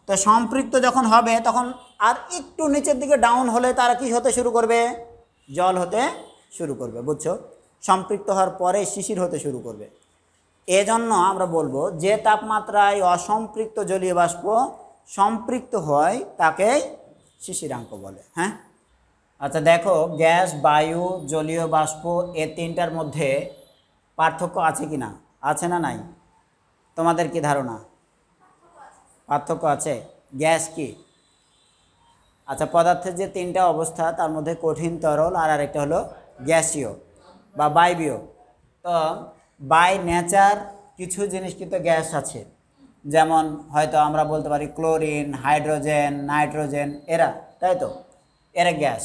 তো সম্পৃক্ত যখন হবে তখন আর একটু নিচের দিকে ডাউন হলে তারা কি হতে শুরু করবে, জল হতে শুরু করবে, বুঝছো? সম্পৃক্ত হওয়ার পরে শিশির হতে শুরু করবে। এজন্য আমরা বলবো যে তাপমাত্রায় অসম্পৃক্ত জলীয় বাষ্প সম্পৃক্ত হয় তাকেই শিশিরাঙ্ক বলে। হ্যাঁ, আচ্ছা দেখো, গ্যাস, বায়ু, জলীয় বাষ্প এ তিনটার মধ্যে পার্থক্য আছে কি না, আছে না নাই? তোমাদের কি ধারণা? পার্থক্য আছে। গ্যাস কি? আচ্ছা, পদার্থের যে তিনটা অবস্থা তার মধ্যে কঠিন, তরল আর আরেকটা হলো গ্যাসীয় বা বায়বীয়। তো বাই নেচার কিছু জিনিস কিন্তু গ্যাস আছে, যেমন হয়তো আমরা বলতে পারি ক্লোরিন, হাইড্রোজেন, নাইট্রোজেন, এরা, তাই তো, এরা গ্যাস।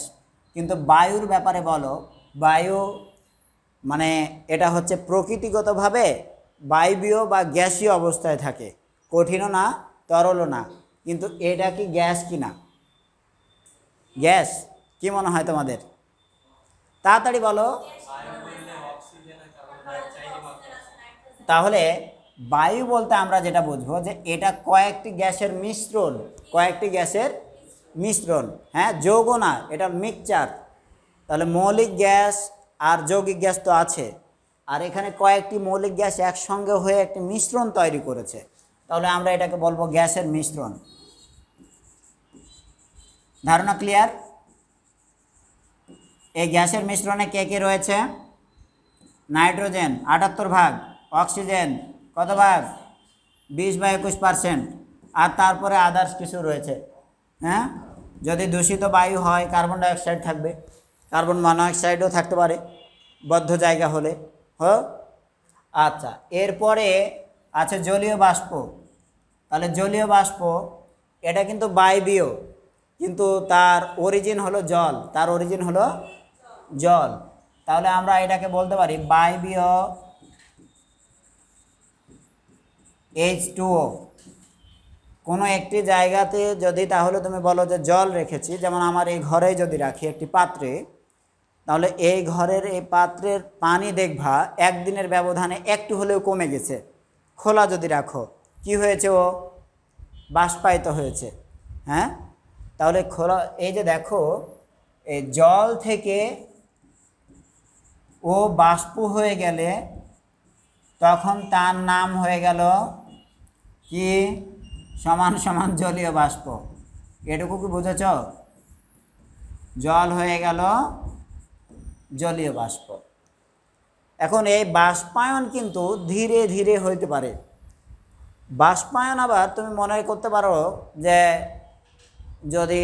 কিন্তু বায়ুর ব্যাপারে বলো, বায়ু মানে এটা হচ্ছে প্রকৃতিগতভাবে বায়বীয় বা গ্যাসীয় অবস্থায় থাকে, কঠিনও না তরলও না। কিন্তু এটা কি গ্যাস কি না? গ্যাস। কি মনে হয় তোমাদের? তাড়াতাড়ি বলো। তাহলে বায়ু বলতে আমরা যেটা বুঝবো যে এটা কয়েকটি গ্যাসের মিশ্রণ, কয়েকটি গ্যাসের মিশ্রণ। হ্যাঁ, যৌগ না, এটা মিক্সচার। তাহলে মৌলিক গ্যাস আর যৌগিক গ্যাস তো আছে, আর এখানে কয়েকটি মৌলিক গ্যাস একসঙ্গে হয়ে একটি মিশ্রণ তৈরি করেছে, তাহলে আমরা এটাকে বলবো গ্যাসের মিশ্রণ। ধারণা ক্লিয়ার? এই গ্যাসের মিশ্রণে কে কে রয়েছে? নাইট্রোজেন 78 ভাগ, অক্সিজেন কত ভাগ? 20 বা 21%, আর তারপরে আদার্স কিছু রয়েছে। হ্যাঁ, যদি দূষিত বায়ু হয় কার্বন ডাইঅক্সাইড থাকবে, কার্বন মনোক্সাইডও থাকতে পারে বদ্ধ জায়গা হলে। আচ্ছা, এরপরে আছে জলীয় বাষ্প। তাহলে জলীয় বাষ্প এটা কিন্তু বায়বীয়, কিন্তু তার অরিজিন হলো জল, তার অরিজিন হলো জল। তাহলে আমরা এটাকে বলতে পারি বায়বীয় H2O। কোনো একটি জায়গাতে যদি তাহলে তুমি বলো যে জল রেখেছি, যেমন আমার এই ঘরে যদি রাখি একটি পাত্রে, তাহলে এই ঘরের এই পাত্রের পানি দেখবা একদিনের ব্যবধানে একটু হলেও কমে গেছে। খোলা যদি রাখো কি হয়েছে? ও বাষ্পায়িত হয়েছে। হ্যাঁ, তাহলে খোলা, এই যে দেখো, এই জল থেকে ও বাষ্প হয়ে গেলে তখন তার নাম হয়ে গেল কি? সমান সমান জলীয় বাষ্প। এটুকু কি বুঝেছ? জল হয়ে গেল জলীয় বাষ্প। এখন এই বাষ্পায়ন কিন্তু ধীরে ধীরে হইতে পারে। বাষ্পায়ন আবার তুমি মনে করতে পারো যে যদি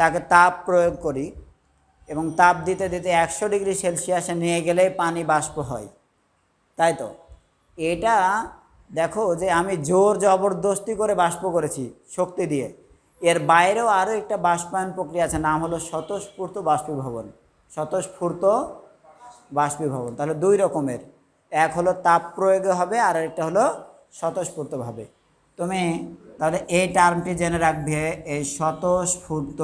তাকে তাপ প্রয়োগ করি এবং তাপ দিতে দিতে 100 ডিগ্রি সেলসিয়াসে নিয়ে গেলে পানি বাষ্প হয়, তাই তো? এটা দেখো যে আমি জোর জবরদস্তি করে বাষ্প করেছি শক্তি দিয়ে, এর বাইরেও আরও একটা বাষ্পায়ন প্রক্রিয়া আছে, নাম হলো স্বতঃস্ফূর্ত বাষ্পীভবন। স্বতঃস্ফূর্ত বাষ্পীভবন তাহলে দুই রকমের, এক হলো তাপ প্রয়োগে হবে আর একটা হলো স্বতঃস্ফূর্তভাবে। তুমি তাহলে এই টার্মটি জেনে রাখবে, এই স্বতঃস্ফূর্ত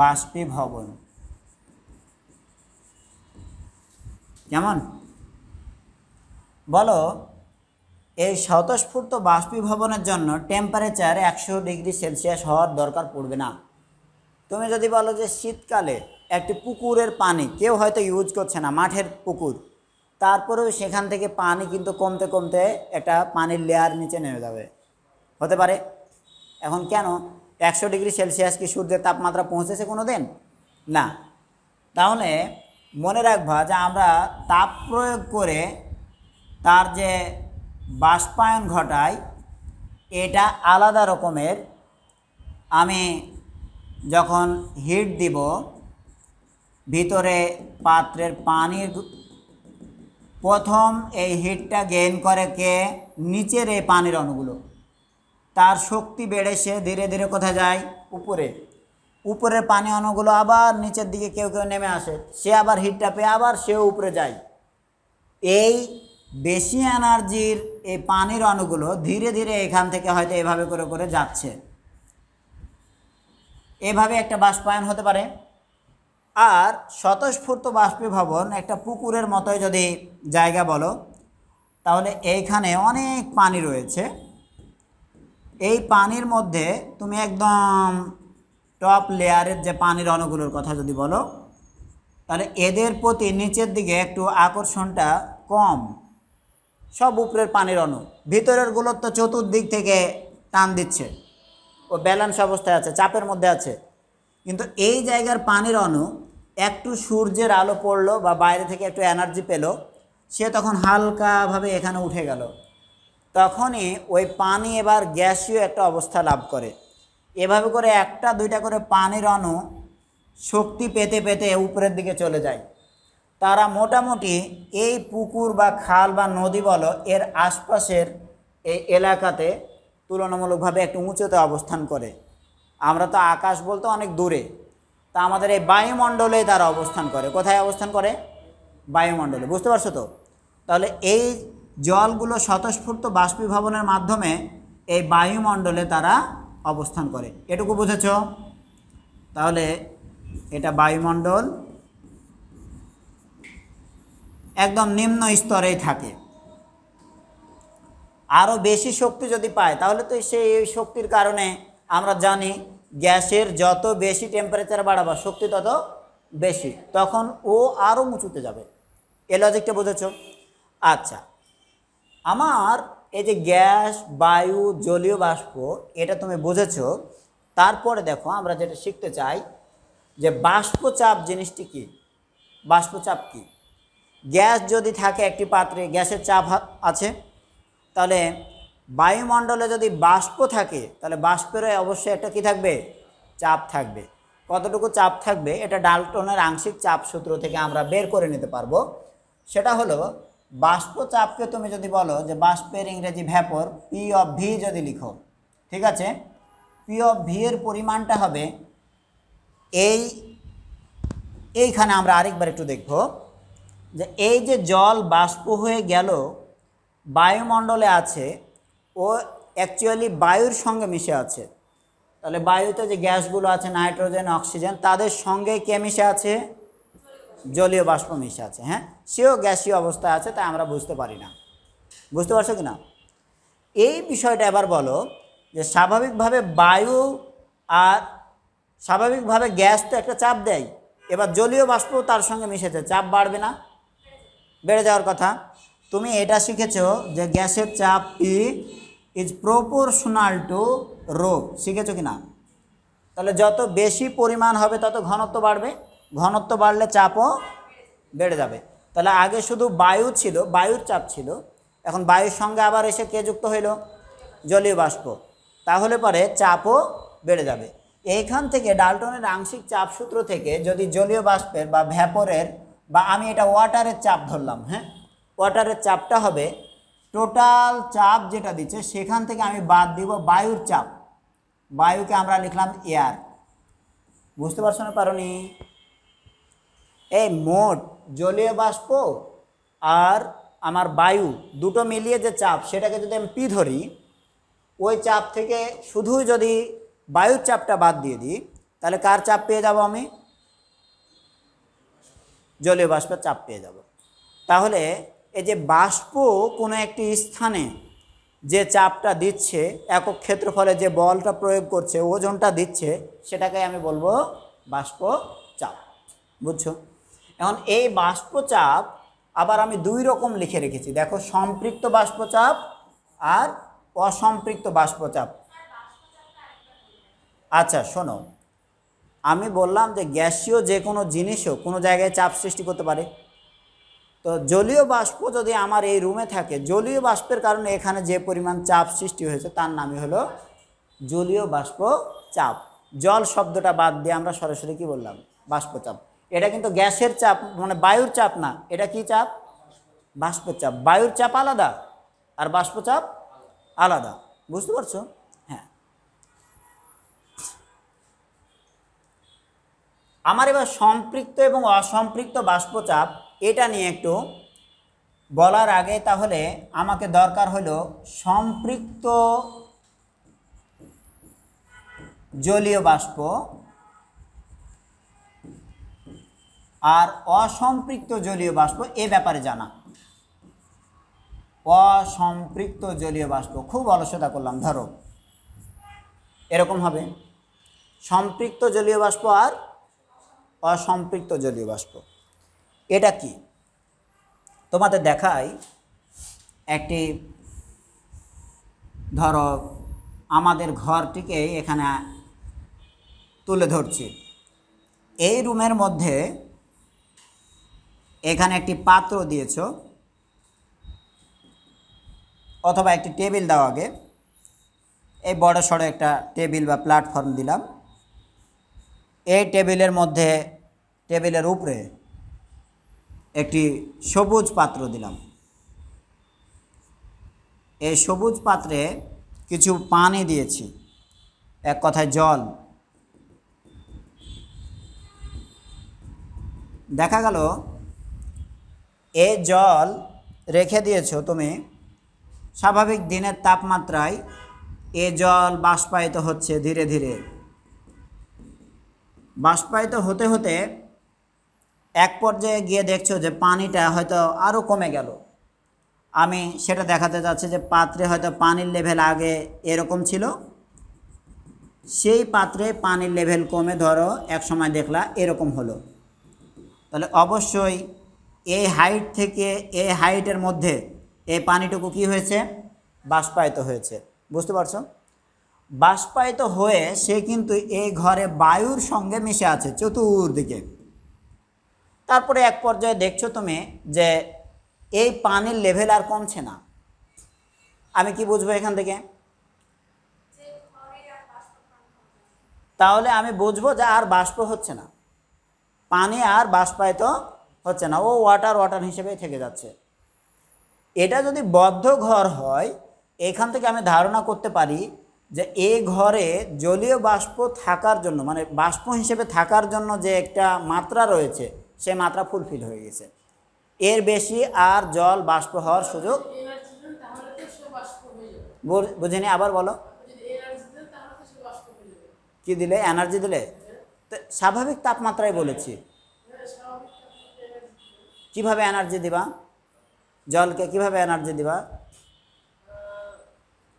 বাষ্পীভবন। কেমন বলো? এই স্বতঃস্ফূর্ত বাষ্পীভবনের জন্য টেম্পারেচার 100 ডিগ্রি সেলসিয়াস হওয়ার দরকার পড়বে না। তুমি যদি বলো যে শীতকালে একটি পুকুরের পানি কেউ হয়তো ইউজ করছে না, মাঠের পুকুর, তারপরেও সেখান থেকে পানি কিন্তু কমতে কমতে একটা পানির লেয়ার নিচে নেমে যাবে, হতে পারে। এখন কেন? 100 ডিগ্রি সেলসিয়াস কি সূর্যের তাপমাত্রা পৌঁছেছে কোনো দিন? না। তাহলে মনে রাখবা যে আমরা তাপ প্রয়োগ করে তার যে বাষ্পায়ন ঘটাই এটা আলাদা রকমের। আমি যখন হিট দিব, ভিতরে পাত্রের পানির প্রথম এই হিটটা গেইন করে কে? নিচের এই পানির অণুগুলো, তার শক্তি বেড়ে সে ধীরে ধীরে কোথায় যায়? উপরে। উপরের পানি অণুগুলো আবার নিচের দিকে কেউ কেউ নেমে আসে, সে আবার হিটটা পেয়ে আবার সেও উপরে যায়। এই বেশি এনার্জির এই পানির অণুগুলো ধীরে ধীরে এখান থেকে হয়তো এভাবে করে করে যাচ্ছে, এভাবে একটা বাষ্পায়ন হতে পারে। আর স্বতঃস্ফূর্ত বাষ্পীভবন একটা পুকুরের মতোই যদি জায়গা বলো, তাহলে এইখানে অনেক পানি রয়েছে, এই পানির মধ্যে তুমি একদম টপ লেয়ারের যে পানির অণুগুলোর কথা যদি বলো, তাহলে এদের প্রতি নিচের দিকে একটু আকর্ষণটা কম, সব উপরের পানির অণু, ভিতরের গুলো তো চতুর্দিক থেকে টান দিচ্ছে, ও ব্যালেন্স অবস্থায় আছে, চাপের মধ্যে আছে। কিন্তু এই জায়গার পানির অণু একটু সূর্যের আলো পড়লো বা বাইরে থেকে একটু এনার্জি পেলো, সে তখন হালকাভাবে এখানে উঠে গেল, তখনই ওই পানি এবার গ্যাসীয় একটা অবস্থা লাভ করে। এভাবে করে একটা দুইটা করে পানির অণু শক্তি পেতে পেতে উপরের দিকে চলে যায়। তারা মোটামুটি এই পুকুর বা খাল বা নদী বলো এর আশপাশের এই এলাকাতে তুলনামূলকভাবে একটু উঁচুতে অবস্থান করে। আমরা তো আকাশ বলতে অনেক দূরে, তা আমাদের এই বায়ুমণ্ডলে তারা অবস্থান করে। কোথায় অবস্থান করে? বায়ুমণ্ডলে। বুঝতে পারছো তো? তাহলে এই জলগুলো স্বতঃস্ফূর্ত বাষ্পীভবনের মাধ্যমে এই বায়ুমণ্ডলে তারা অবস্থান করে। এটুকু বুঝেছ? তাহলে এটা বায়ুমণ্ডল একদম নিম্ন স্তরেই থাকে। আরও বেশি শক্তি যদি পায় তাহলে তো সেই শক্তির কারণে আমরা জানি গ্যাসের যত বেশি টেম্পারেচার বাড়াবা শক্তি তত বেশি, তখন ও আরও উঁচুতে যাবে। এই লজিকটা বুঝেছ? আচ্ছা, আমার এই যে গ্যাস, বায়ু, জলীয় বাষ্প, এটা তুমি বুঝেছ। তারপরে দেখো আমরা যেটা শিখতে চাই যে বাষ্পচাপ জিনিসটি কি, বাষ্পচাপ কি। গ্যাস যদি থাকে একটি পাত্রে, গ্যাসের চাপ আছে, তাহলে বায়ুমণ্ডলে যদি বাষ্প থাকে তাহলে বাষ্পেরও অবশ্যই একটা কি থাকবে? চাপ থাকবে। কতটুকু চাপ থাকবে এটা ডাল্টনের আংশিক চাপ সূত্র থেকে আমরা বের করে নিতে পারবো। সেটা হলো বাষ্পচাপকে তুমি যদি বলো যে বাষ্পের ইংরেজি ভ্যাপর, পি অফ ভি যদি লিখো, ঠিক আছে, পি অফ ভি এর পরিমাণটা হবে এইখানে আমরা আরেকবার একটু দেখব যে এই যে জল বাষ্প হয়ে গেল বায়ুমণ্ডলে আছে, ও অ্যাকচুয়ালি বায়ুর সঙ্গে মিশে আছে। তাহলে বায়ুতে যে গ্যাসগুলো আছে নাইট্রোজেন, অক্সিজেন, তাদের সঙ্গে কে মিশে আছে? জলীয় বাষ্প মিশে আছে। হ্যাঁ, সেও গ্যাসীয় অবস্থায় আছে, তাই আমরা বুঝতে পারি না। বুঝতে পারছো কি না? এই বিষয়টা এবার বলো যে স্বাভাবিকভাবে বায়ু আর স্বাভাবিকভাবে গ্যাস তো একটা চাপ দেয়, এবার জলীয় বাষ্প তার সঙ্গে মিশেছে, চাপ বাড়বে না? বেড়ে যাওয়ার কথা। তুমি এটা শিখেছো যে গ্যাসের চাপ P is proportional to rho, শিখেছো কি না? তাহলে যত বেশি পরিমাণ হবে তত ঘনত্ব বাড়বে, ঘনত্ব বাড়লে চাপও বেড়ে যাবে। তাহলে আগে শুধু বায়ু ছিল, বায়ুর চাপ ছিল, এখন বায়ুর সঙ্গে আবার এসে কে যুক্ত হইল? জলীয় বাষ্প, তাহলে পরে চাপও বেড়ে যাবে। এইখান থেকে ডাল্টনের আংশিক চাপ সূত্র থেকে যদি জলীয় বাষ্পের বা ভ্যাপরের, বা আমি এটা ওয়াটারের চাপ ধরলাম, হ্যাঁ, ওয়াটারের চাপটা হবে টোটাল চাপ যেটা দিচ্ছে সেখান থেকে আমি বাদ দিব বায়ুর চাপ, বায়ুকে আমরা লিখলাম এয়ার। বুঝতে পারছো না পারোনি? এই মোট জলীয় বাষ্প আর আমার বায়ু দুটো মিলিয়ে যে চাপ সেটাকে যদি আমি পি ধরি, ওই চাপ থেকে শুধুই যদি বায়ুর চাপটা বাদ দিয়ে দিই তাহলে কার চাপ পেয়ে যাব? আমি জলীয় বাষ্পের চাপ পেয়ে যাব। তাহলে এই যে বাষ্প কোনো একটি স্থানে যে চাপটা দিচ্ছে, একক ক্ষেত্রফলে যে বলটা প্রয়োগ করছে, ওজনটা দিচ্ছে, সেটাকে আমি বলবো বাষ্প চাপ। বুঝছো? এখন এই বাষ্পচাপ আবার আমি দুই রকম লিখে রেখেছি, দেখো, সম্পৃক্ত বাষ্পচাপ আর অসম্পৃক্ত বাষ্পচাপ। আচ্ছা শোনো, আমি বললাম যে গ্যাসীয় যে কোনো জিনিসও কোনো জায়গায় চাপ সৃষ্টি করতে পারে। তো জলীয় বাষ্প যদি আমার এই রুমে থাকে, জলীয় বাষ্পের কারণে এখানে যে পরিমাণ চাপ সৃষ্টি হয়েছে তার নামই হলো জলীয় বাষ্প চাপ। জল শব্দটা বাদ দিয়ে আমরা সরাসরি কি বললাম? বাষ্পচাপ। এটা কিন্তু গ্যাসের চাপ মানে বায়ুর চাপ না, এটা কি চাপ? বাষ্পচাপ। বায়ুর চাপ আলাদা আর বাষ্পচাপ আলাদা। বুঝতে পারছো? হ্যাঁ। আমার এবার সম্পৃক্ত এবং অসম্পৃক্ত বাষ্পচাপ এটা নিয়ে একটু বলার আগে তাহলে আমাকে দরকার হলো সম্পৃক্ত জলীয় বাষ্প আর অসম্পৃক্ত জলীয় বাষ্প এ ব্যাপারে জানা। অসম্পৃক্ত জলীয় বাষ্প। খুব অলসতা করলাম, ধরো এরকম হবে সম্পৃক্ত জলীয় বাষ্প আর অসম্পৃক্ত জলীয় বাষ্প। এটা কি তোমাদের দেখাই, একটি ধরো আমাদের ঘরটিকে এখানে তুলে ধরছি। এই রুমের মধ্যে এখানে একটি পাত্র দিয়েছ অথবা একটি টেবিল দাও, আগে এই বড় সড়ো একটা টেবিল বা প্ল্যাটফর্ম দিলাম। এই টেবিলের মধ্যে, টেবিলের উপরে একটি সবুজ পাত্র দিলাম। এই সবুজ পাত্রে কিছু পানি দিয়েছি, এক কথায় জল। দেখা গেল এই জল রেখে দিয়েছো তুমি, স্বাভাবিক দিনের তাপমাত্রায় এ জল বাষ্পায়িত হচ্ছে ধীরে ধীরে। বাষ্পায়িত হতে হতে এক পর্যায়ে গিয়ে দেখছো যে পানিটা হয়তো আরও কমে গেল। আমি সেটা দেখাতে যাচ্ছি যে পাত্রে হয়তো পানির লেভেল আগে এরকম ছিল, সেই পাত্রে পানির লেভেল কমে ধরো এক সময় দেখলা এরকম হলো। তাহলে অবশ্যই এই হাইট থেকে এই হাইটের মধ্যে এই পানিটুকু কি হয়েছে? বাষ্পায়িত হয়েছে। বুঝতে পারছো? বাষ্পায়িত হয়ে সে কিন্তু এই ঘরে বায়ুর সঙ্গে মিশে আছে চতুর্দিকে। তারপরে এক পর্যায়ে দেখছো তুমি যে এই পানির লেভেল আর কমছে না। আমি কি বুঝবো এখান থেকে? তাহলে আমি বুঝবো যে আর বাষ্প হচ্ছে না, পানি আর বাষ্পায়িত হচ্ছে না, ও ওয়াটার ওয়াটার হিসেবেই থেকে যাচ্ছে। এটা যদি বদ্ধ ঘর হয়, এখান থেকে আমি ধারণা করতে পারি যে এই ঘরে জলীয় বাষ্প থাকার জন্য, মানে বাষ্প হিসেবে থাকার জন্য যে একটা মাত্রা রয়েছে, সে মাত্রা ফুলফিল হয়ে গেছে। এর বেশি আর জল বাষ্প হওয়ার সুযোগ। বুঝিনি, আবার বলো। কি দিলে? এনার্জি দিলে? স্বাভাবিক তাপমাত্রায় বলেছি। কিভাবে এনার্জি দিবা? জলকে কিভাবে এনার্জি দিবা?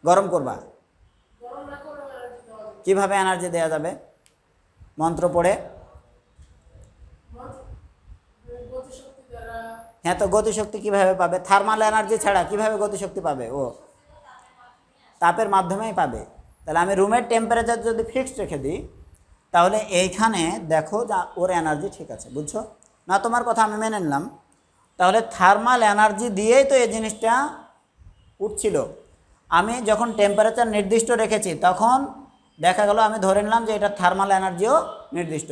গরম করবা? কিভাবে এনার্জি দেওয়া যাবে? মন্ত্র পড়ে? হ্যাঁ, তো গতিশক্তি কিভাবে পাবে? থার্মাল এনার্জি ছাড়া কিভাবে গতিশক্তি পাবে? ও তাপের মাধ্যমেই পাবে। তাহলে আমি রুমের টেম্পারেচার যদি ফিক্সড রেখে দিই, তাহলে এইখানে দেখো যা ওর এনার্জি ঠিক আছে। বুঝছো না? তোমার কথা আমি মেনে নিলাম। তাহলে থার্মাল এনার্জি দিয়েই তো এই জিনিসটা উঠছিল। আমি যখন টেম্পারেচার নির্দিষ্ট রেখেছি, তখন দেখা গেল আমি ধরে নিলাম যে এটা থার্মাল এনার্জিও নির্দিষ্ট।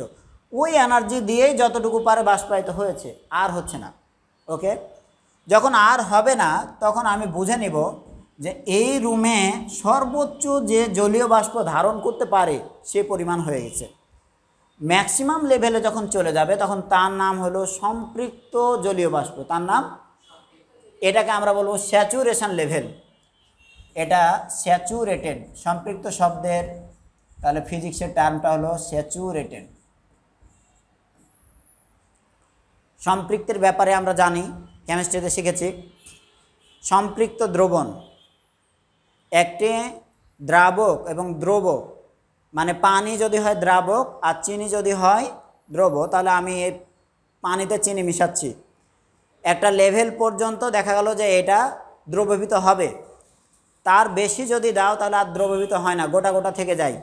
ওই এনার্জি দিয়েই যতটুকু পারে বাষ্পায়িত হয়েছে, আর হচ্ছে না। ওকে, যখন আর হবে না, তখন আমি বুঝে নিব যে এই রুমে সর্বোচ্চ যে জলীয় বাষ্প ধারণ করতে পারে সে পরিমাণ হয়ে গেছে। ম্যাক্সিমাম লেভেলে যখন চলে যাবে, তখন তার নাম হলো সম্পৃক্ত জলীয় বাষ্প। তার নাম, এটাকে আমরা বলবো স্যাচুরেশন লেভেল। এটা স্যাচুরেটেড, সম্পৃক্ত শব্দের তাহলে ফিজিক্সের টার্মটা হলো স্যাচুরেটেড। সম্পৃক্তের ব্যাপারে আমরা জানি, কেমিস্ট্রিতে শিখেছি। সম্পৃক্ত দ্রবণ, একটি দ্রাবক এবং দ্রব, মানে পানি যদি হয় দ্রাবক আর চিনি যদি হয় দ্রব, তাহলে আমি এই পানিতে চিনি মিশাচ্ছি। একটা লেভেল পর্যন্ত দেখা গেল যে এটা দ্রবীভূত হবে। তার বেশি যদি দাও তাহলে আর দ্রবীভূত হয় না, গোটা গোটা থেকে যায়।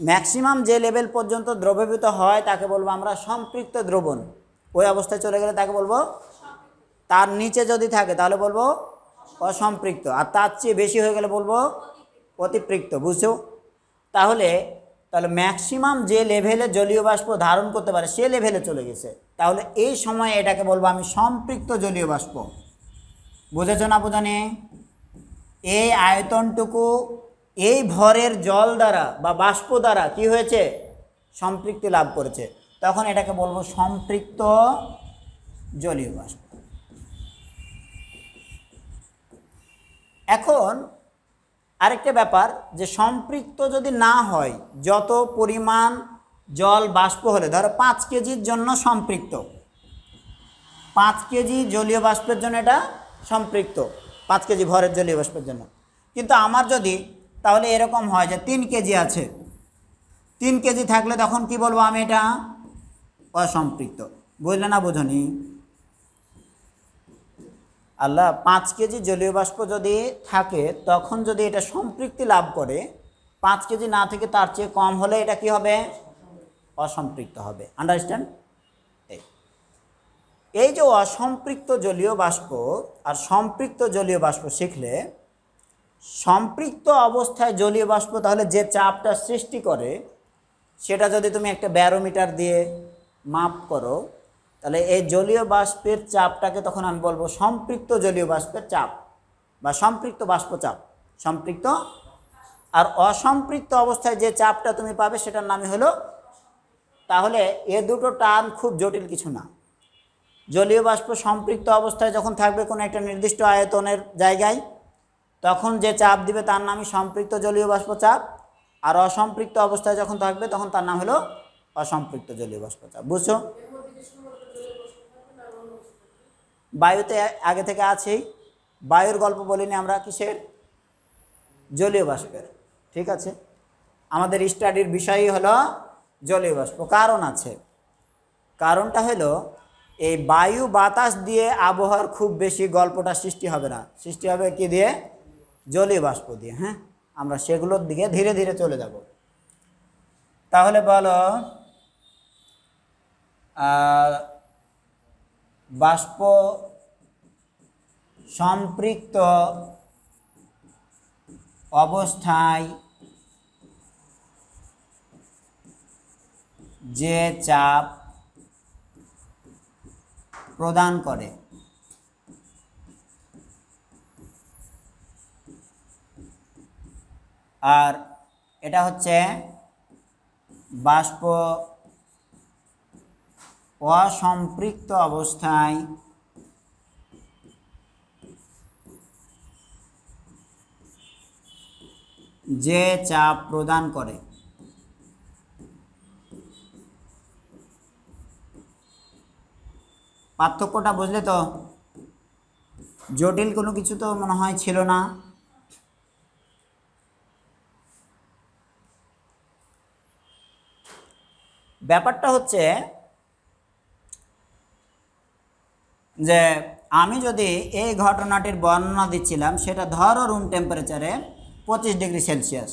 ম্যাক্সিমাম যে লেভেল পর্যন্ত দ্রবীভূত হয় তাকে বলবো আমরা সম্পৃক্ত দ্রবণ। ওই অবস্থায় চলে গেলে তাকে বলবো, তার নিচে যদি থাকে তাহলে বলবো অসম্পৃক্ত, আর তার চেয়ে বেশি হয়ে গেলে বলবো অতিপৃক্ত। বুঝছো? তাহলে ম্যাক্সিমাম যে লেভেলে জলীয় বাষ্প ধারণ করতে পারে সে লেভেলে চলে গেছে। তাহলে এই সময় এটাকে বলবো আমি সম্পৃক্ত জলীয় বাষ্প। বুঝেছো না বোঝানি? এই আয়তনটুকু এই ভরের জল দ্বারা বা বাষ্প দ্বারা কি হয়েছে? সম্পৃক্তি লাভ করেছে। তখন এটাকে বলবো সম্পৃক্ত জলীয় বাষ্প। এখন আরেকটা ব্যাপার, যে সম্পৃক্ত যদি না হয়, যত পরিমাণ জল বাষ্প হলে, ধরো 5 কেজির জন্য সম্পৃক্ত, 5 কেজি জলীয় বাষ্পের জন্য এটা সম্পৃক্ত 5 কেজি ভরের জলীয় বাষ্পের জন্য। কিন্তু আমার যদি তাহলে এরকম হয় যে 3 কেজি আছে, 3 কেজি থাকলে তখন কি বলবো আমি, এটা অসম্পৃক্ত। বুঝলে না বোঝনি? আল্লাহ 5 কেজি জলীয় বাষ্প যদি থাকে তখন যদি এটা সম্পৃক্তি লাভ করে, 5 কেজি না থেকে তার চেয়ে কম হলে এটা কি হবে? অসম্পৃক্ত হবে। আন্ডারস্ট্যান্ড? এই যে অসম্পৃক্ত জলীয় বাষ্প আর সম্পৃক্ত জলীয় বাষ্প শিখলে, সম্পৃক্ত অবস্থায় জলীয় বাষ্প তাহলে যে চাপটা সৃষ্টি করে সেটা যদি তুমি একটা ব্যারোমিটার দিয়ে মাপ করো, তাহলে এই জলীয় বাষ্পের চাপটাকে তখন আমি বলবো সম্পৃক্ত জলীয় বাষ্পের চাপ বা সম্পৃক্ত বাষ্প চাপ। সম্পৃক্ত আর অসম্পৃক্ত অবস্থায় যে চাপটা তুমি পাবে সেটার নামই হলো। তাহলে এ দুটো টার্ম খুব জটিল কিছু না। জলীয় বাষ্প সম্পৃক্ত অবস্থায় যখন থাকবে কোনো একটা নির্দিষ্ট আয়তনের জায়গায়, তখন যে চাপ দিবে তার নামই সম্পৃক্ত জলীয় বাষ্প চাপ, আর অসম্পৃক্ত অবস্থায় যখন থাকবে তখন তার নাম হলো অসম্পৃক্ত জলীয় বাষ্প চাপ। বুঝছো? বায়ুতে আগে থেকে আছেই, বায়ুর গল্প বলিনি আমরা, কিসের? জলীয় বাষ্পের। ঠিক আছে, আমাদের স্টাডির বিষয়ই হলো জলীয় বাষ্প। কারণ আছে, কারণটা হলো এই বায়ু বাতাস দিয়ে আবহাওয়ার খুব বেশি গল্পটা সৃষ্টি হবে না, সৃষ্টি হবে কি দিয়ে? জলীয় বাষ্প দিয়ে। হ্যাঁ, আমরা সেগুলোর দিকে ধীরে ধীরে চলে যাব। তাহলে বলো, বাষ্প সম্পৃক্ত অবস্থায় যে চাপ প্রদান করে, আর এটা হচ্ছে বাষ্প অসম্পৃক্ত অবস্থায় যে চাপ প্রদান করে। পার্থক্যটা বুঝলে তো? জটিল কোনো কিছু তো মনে হয় ছিল না। ব্যাপারটা হচ্ছে যে আমি যদি এই ঘটনাটির বর্ণনা দিচ্ছিলাম, সেটা ধরো রুম টেম্পারেচারে 25 ডিগ্রি সেলসিয়াস,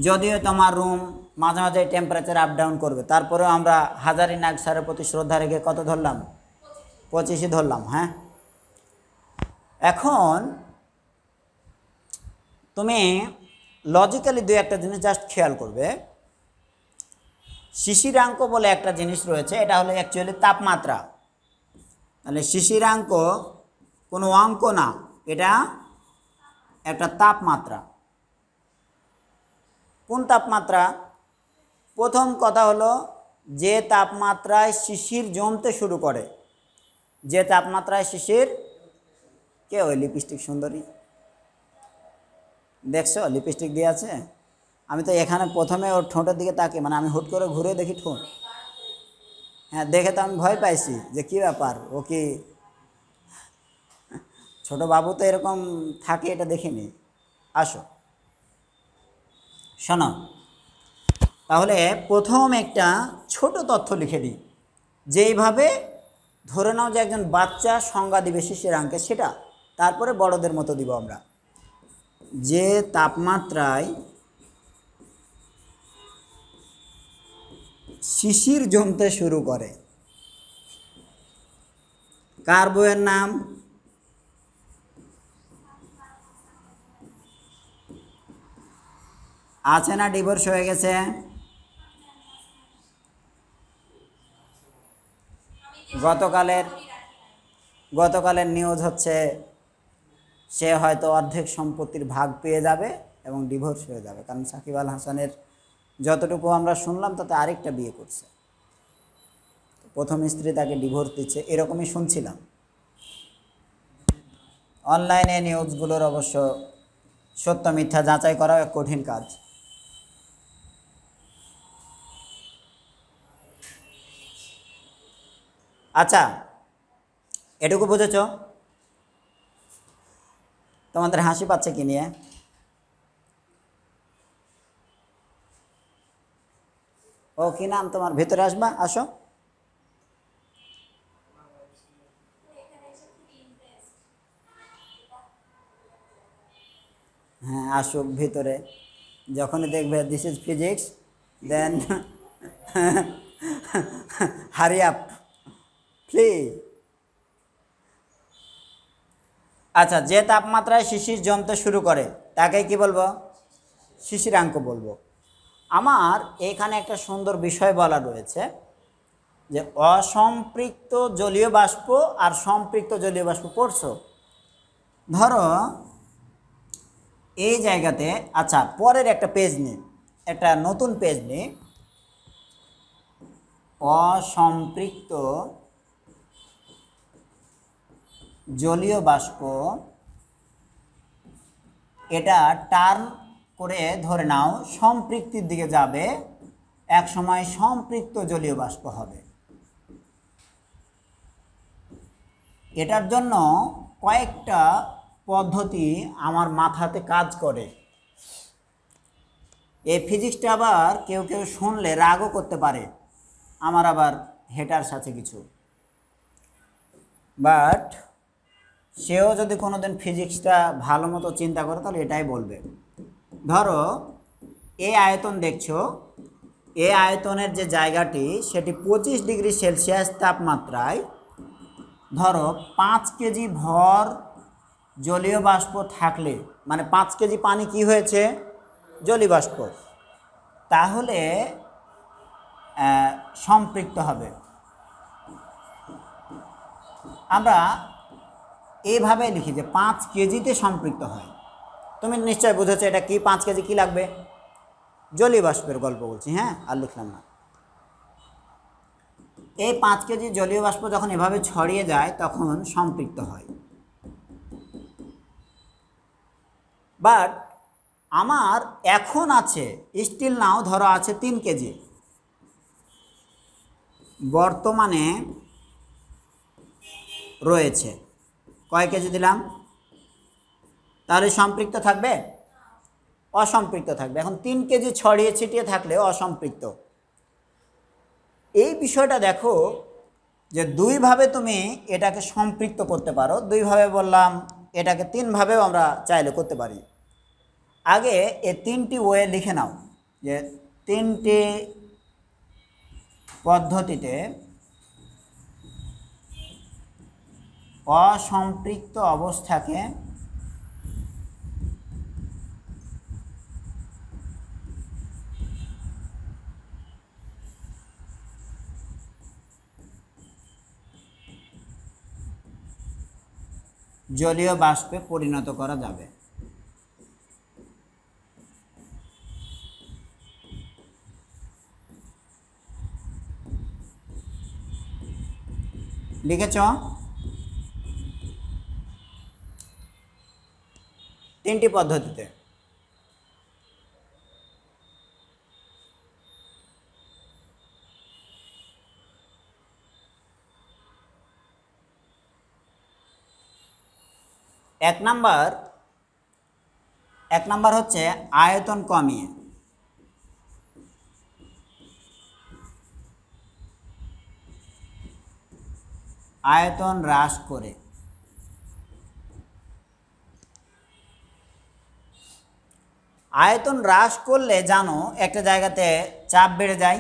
যদিও তোমার রুম মাঝে মাঝে টেম্পারেচার আপ ডাউন করবে, তারপরেও আমরা হাজারি নাগ স্যারের প্রতি শ্রদ্ধা রেখে কত ধরলাম? 25ই ধরলাম। হ্যাঁ, এখন তুমি লজিক্যালি দুই একটা জিনিস জাস্ট খেয়াল করবে। শিশিরাঙ্ক বলে একটা জিনিস রয়েছে, এটা হলো অ্যাকচুয়ালি তাপমাত্রা। তাহলে শিশিরাঙ্ক কোনো অঙ্ক না, এটা একটা তাপমাত্রা। কোন তাপমাত্রা? প্রথম কথা হলো যে তাপমাত্রায় শিশির জমতে শুরু করে, যে তাপমাত্রায় শিশির, কে ওই লিপস্টিক সুন্দরী দেখছো লিপস্টিক দিয়ে আছে? আমি তো এখানে প্রথমে ওর ঠোঁটের দিকে তাকে, মানে আমি হুট করে ঘুরে দেখি ঠোঁট, হ্যাঁ দেখে তো আমি ভয় পাইছি যে কী ব্যাপার, ও কি ছোট বাবু তো এরকম থাকে এটা দেখিনি। আসো শোনো, তাহলে প্রথম একটা ছোট তথ্য লিখে দিই, যেইভাবে ধরে নাও যে একজন বাচ্চা সংজ্ঞা দিবে শিশিরাঙ্কে, সেটা তারপরে বড়দের মতো দিব আমরা। যে তাপমাত্রায় শিশির জমতে শুরু করে, কার বইয়ের নাম? আছে না ডিভোর্স হয়ে গেছে? গতকালের নিউজ হচ্ছে সে হয়তো অর্ধেক সম্পত্তির ভাগ পেয়ে যাবে এবং ডিভোর্স হয়ে যাবে, কারণ সাকিব আল হাসানের যতটুকু আমরা শুনলাম তাতে আরেকটা বিয়ে করছে, প্রথম স্ত্রী তাকে ডিভোর্স দিচ্ছে, এরকমই শুনছিলাম। অনলাইনে নিউজগুলোর অবশ্য সত্য মিথ্যা যাচাই করাও এক কঠিন কাজ। আচ্ছা, এটুকু বুঝেছ? তোমাদের হাসি পাচ্ছে কি নিয়ে? ও কি নাম তোমার? ভিতরে আসবা, আসো। হ্যাঁ আসুক ভিতরে। যখনই দেখবে this is physics, then hurry up please. আচ্ছা, যে তাপমাত্রায় শিশির জমতে শুরু করে তাকে কি বলবো? শিশিরাঙ্ক বলবো। আমার এখানে একটা সুন্দর বিষয় বলা রয়েছে যে অসম্পৃক্ত জলীয় বাষ্প আর সম্পৃক্ত জলীয় বাষ্প পড়ছো? ধরো এই জায়গাতে, আচ্ছা পরের একটা পেজ নিই, একটা নতুন পেজ নিই। অসম্পৃক্ত জলীয় বাষ্প, এটা টার্ন করে ধরে নাও সম্পৃক্তির দিকে যাবে, এক সময় সম্পৃক্ত জলীয় বাষ্প হবে। এটার জন্য কয়েকটা পদ্ধতি আমার মাথাতে কাজ করে। এই ফিজিক্সটা আবার কেউ কেউ শুনলে রাগও করতে পারে, আমার আবার হেটার্স আছে কিছু, বাট সেও যদি কোনোদিন ফিজিক্সটা ভালো মতো চিন্তা করে তাহলে এটাই বলবে। ধরো এই আয়তন দেখছো, এই আয়তনের যে জায়গাটি সেটি 25 ডিগ্রি সেলসিয়াস তাপমাত্রায়, ধরো 5 কেজি ভর জলীয় বাষ্প থাকলে, মানে 5 কেজি পানি কি হয়েছে? জলীয় বাষ্প, তাহলে সম্পৃক্ত হবে। আমরা এইভাবে লিখি যে 5 কেজিতে সম্পৃক্ত হয়। তুমি নিশ্চয় বুঝেছো এটা কি, 5 কেজি কি লাগবে? জলীয় বাষ্পের গল্প বলছি, হ্যাঁ আর লিখলাম না। এই 5 কেজি জলীয় বাষ্প যখন এভাবে ছড়িয়ে যায় তখন সম্পৃক্ত হয়। বাট আমার এখন আছে স্টিল নাও, ধরো আছে 3 কেজি, বর্তমানে রয়েছে কয় কেজি দিলাম? তাহলে সম্পৃক্ত থাকবে? অসম্পৃক্ত থাকবে। এখন 3 কেজি ছড়িয়ে ছিটিয়ে থাকলে অসম্পৃক্ত। এই বিষয়টা দেখো যে দুইভাবে তুমি এটাকে সম্পৃক্ত করতে পারো। দুইভাবে বললাম, এটাকে 3 ভাবেও আমরা চাইলে করতে পারি। আগে এই 3টি ওয়ে লিখে নাও যে 3টি পদ্ধতিতে অসম্পৃক্ত অবস্থাকে জলীয় বাষ্পে পরিণত করা যাবে। লিখেছ? 3টি পদ্ধতিতে। এক নাম্বার হচ্ছে আয়তন কমিয়ে। আয়তন হ্রাস করে। আয়তন হ্রাস করলে জানো একটা জায়গাতে চাপ বেড়ে যায়।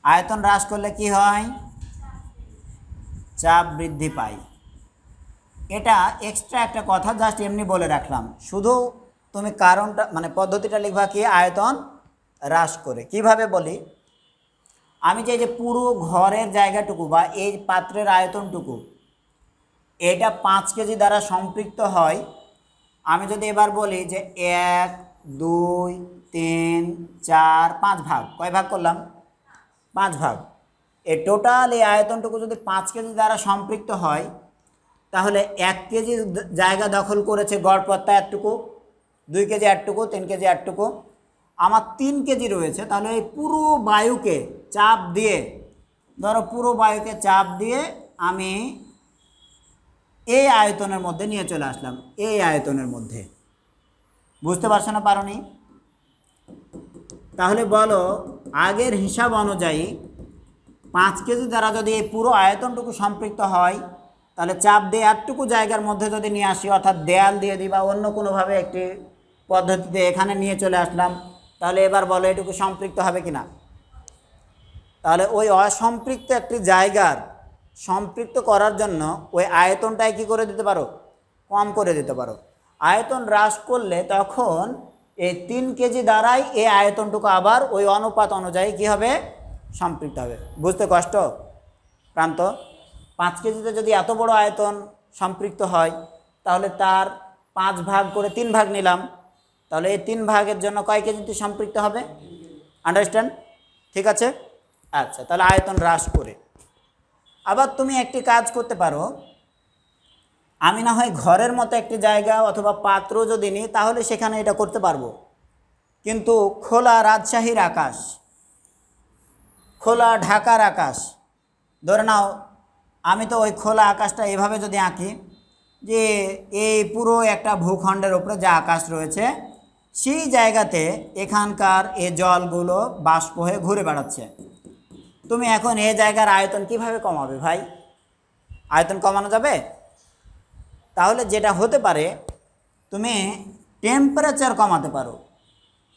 আয়তন হ্রাস করলে কি হয়? চাপ বৃদ্ধি পায়। এটা এক্সট্রা একটা কথা, জাস্ট এমনি বলে রাখলাম। শুধু তুমি কারণটা মানে পদ্ধতিটা লিখবা কি? আয়তন হ্রাস করে। কিভাবে বলি, আমি যে পুরো ঘরের জায়গাটুকু বা এই পাত্রের আয়তনটুকু, এটা 5 কেজি দ্বারা সম্পৃক্ত হয়। আমি যদি এবার বলি যে 1 2 3 4 5 ভাগ, কয় ভাগ করলাম? 5 ভাগ। এই টোটাল এই আয়তনটুকু যদি 5 কেজি দ্বারা সম্পৃক্ত হয়, তাহলে 1 কেজি জায়গা দখল করেছে গড়পড়তা এতটুকু, 2 কেজি এতটুকু, 3 কেজি এতটুকু, আমার 3 কেজি রয়েছে। তাহলে এই পুরো বায়ুকে চাপ দিয়ে, ধরো পুরো বায়ুকে চাপ দিয়ে আমি এই আয়তনের মধ্যে নিয়ে চলে আসলাম, এই আয়তনের মধ্যে। বুঝতে পারছো না পারোনি? তাহলে বলো আগের হিসাব অনুযায়ী 5 কেজি দ্বারা যদি এই পুরো আয়তনটুকু সম্পৃক্ত হয়, তাহলে চাপ দিয়ে এতটুকু জায়গার মধ্যে যদি নিয়ে আসি, অর্থাৎ দেয়াল দিয়ে দিই বা অন্য কোনোভাবে একটি পদ্ধতিতে এখানে নিয়ে চলে আসলাম, তাহলে এবার বলো এটুকু সম্পৃক্ত হবে কি না? তাহলে ওই অসম্পৃক্ত একটি জায়গার সম্পৃক্ত করার জন্য ওই আয়তনটাই কী করে দিতে পারো? কম করে দিতে পারো। আয়তন হ্রাস করলে তখন এই 3 কেজি দ্বারাই এই আয়তনটুকু আবার ওই অনুপাত অনুযায়ী কী হবে? সম্পৃক্ত হবে। বুঝতে কষ্ট প্রান্ত? 5 কেজিতে যদি এত বড় আয়তন সম্পৃক্ত হয়, তাহলে তার 5 ভাগ করে 3 ভাগ নিলাম, তাহলে এই 3 ভাগের জন্য কয় কেজিতে সম্পৃক্ত হবে? আন্ডারস্ট্যান্ড? ঠিক আছে। আচ্ছা, তাহলে আয়তন হ্রাস করে আবার তুমি একটি কাজ করতে পারো, আমি না হয় ঘরের মতো একটি জায়গা অথবা পাত্র যদি নিই, তাহলে সেখানে এটা করতে পারবো। কিন্তু খোলা রাজশাহীর আকাশ, খোলা ঢাকার আকাশ, ধরে নাও আমি তো ওই খোলা আকাশটা এভাবে যদি আঁকি যে এই পুরো একটা ভূখণ্ডের উপরে যে আকাশ রয়েছে, সেই জায়গাতে এখানকার এই জলগুলো বাষ্প হয়ে ঘুরে বেড়াচ্ছে। তুমি এখন এই জায়গার আয়তন কিভাবে কমাবে ভাই? আয়তন কমানো যাবে? তাহলে যেটা হতে পারে, তুমি টেম্পারেচার কমাতে পারো।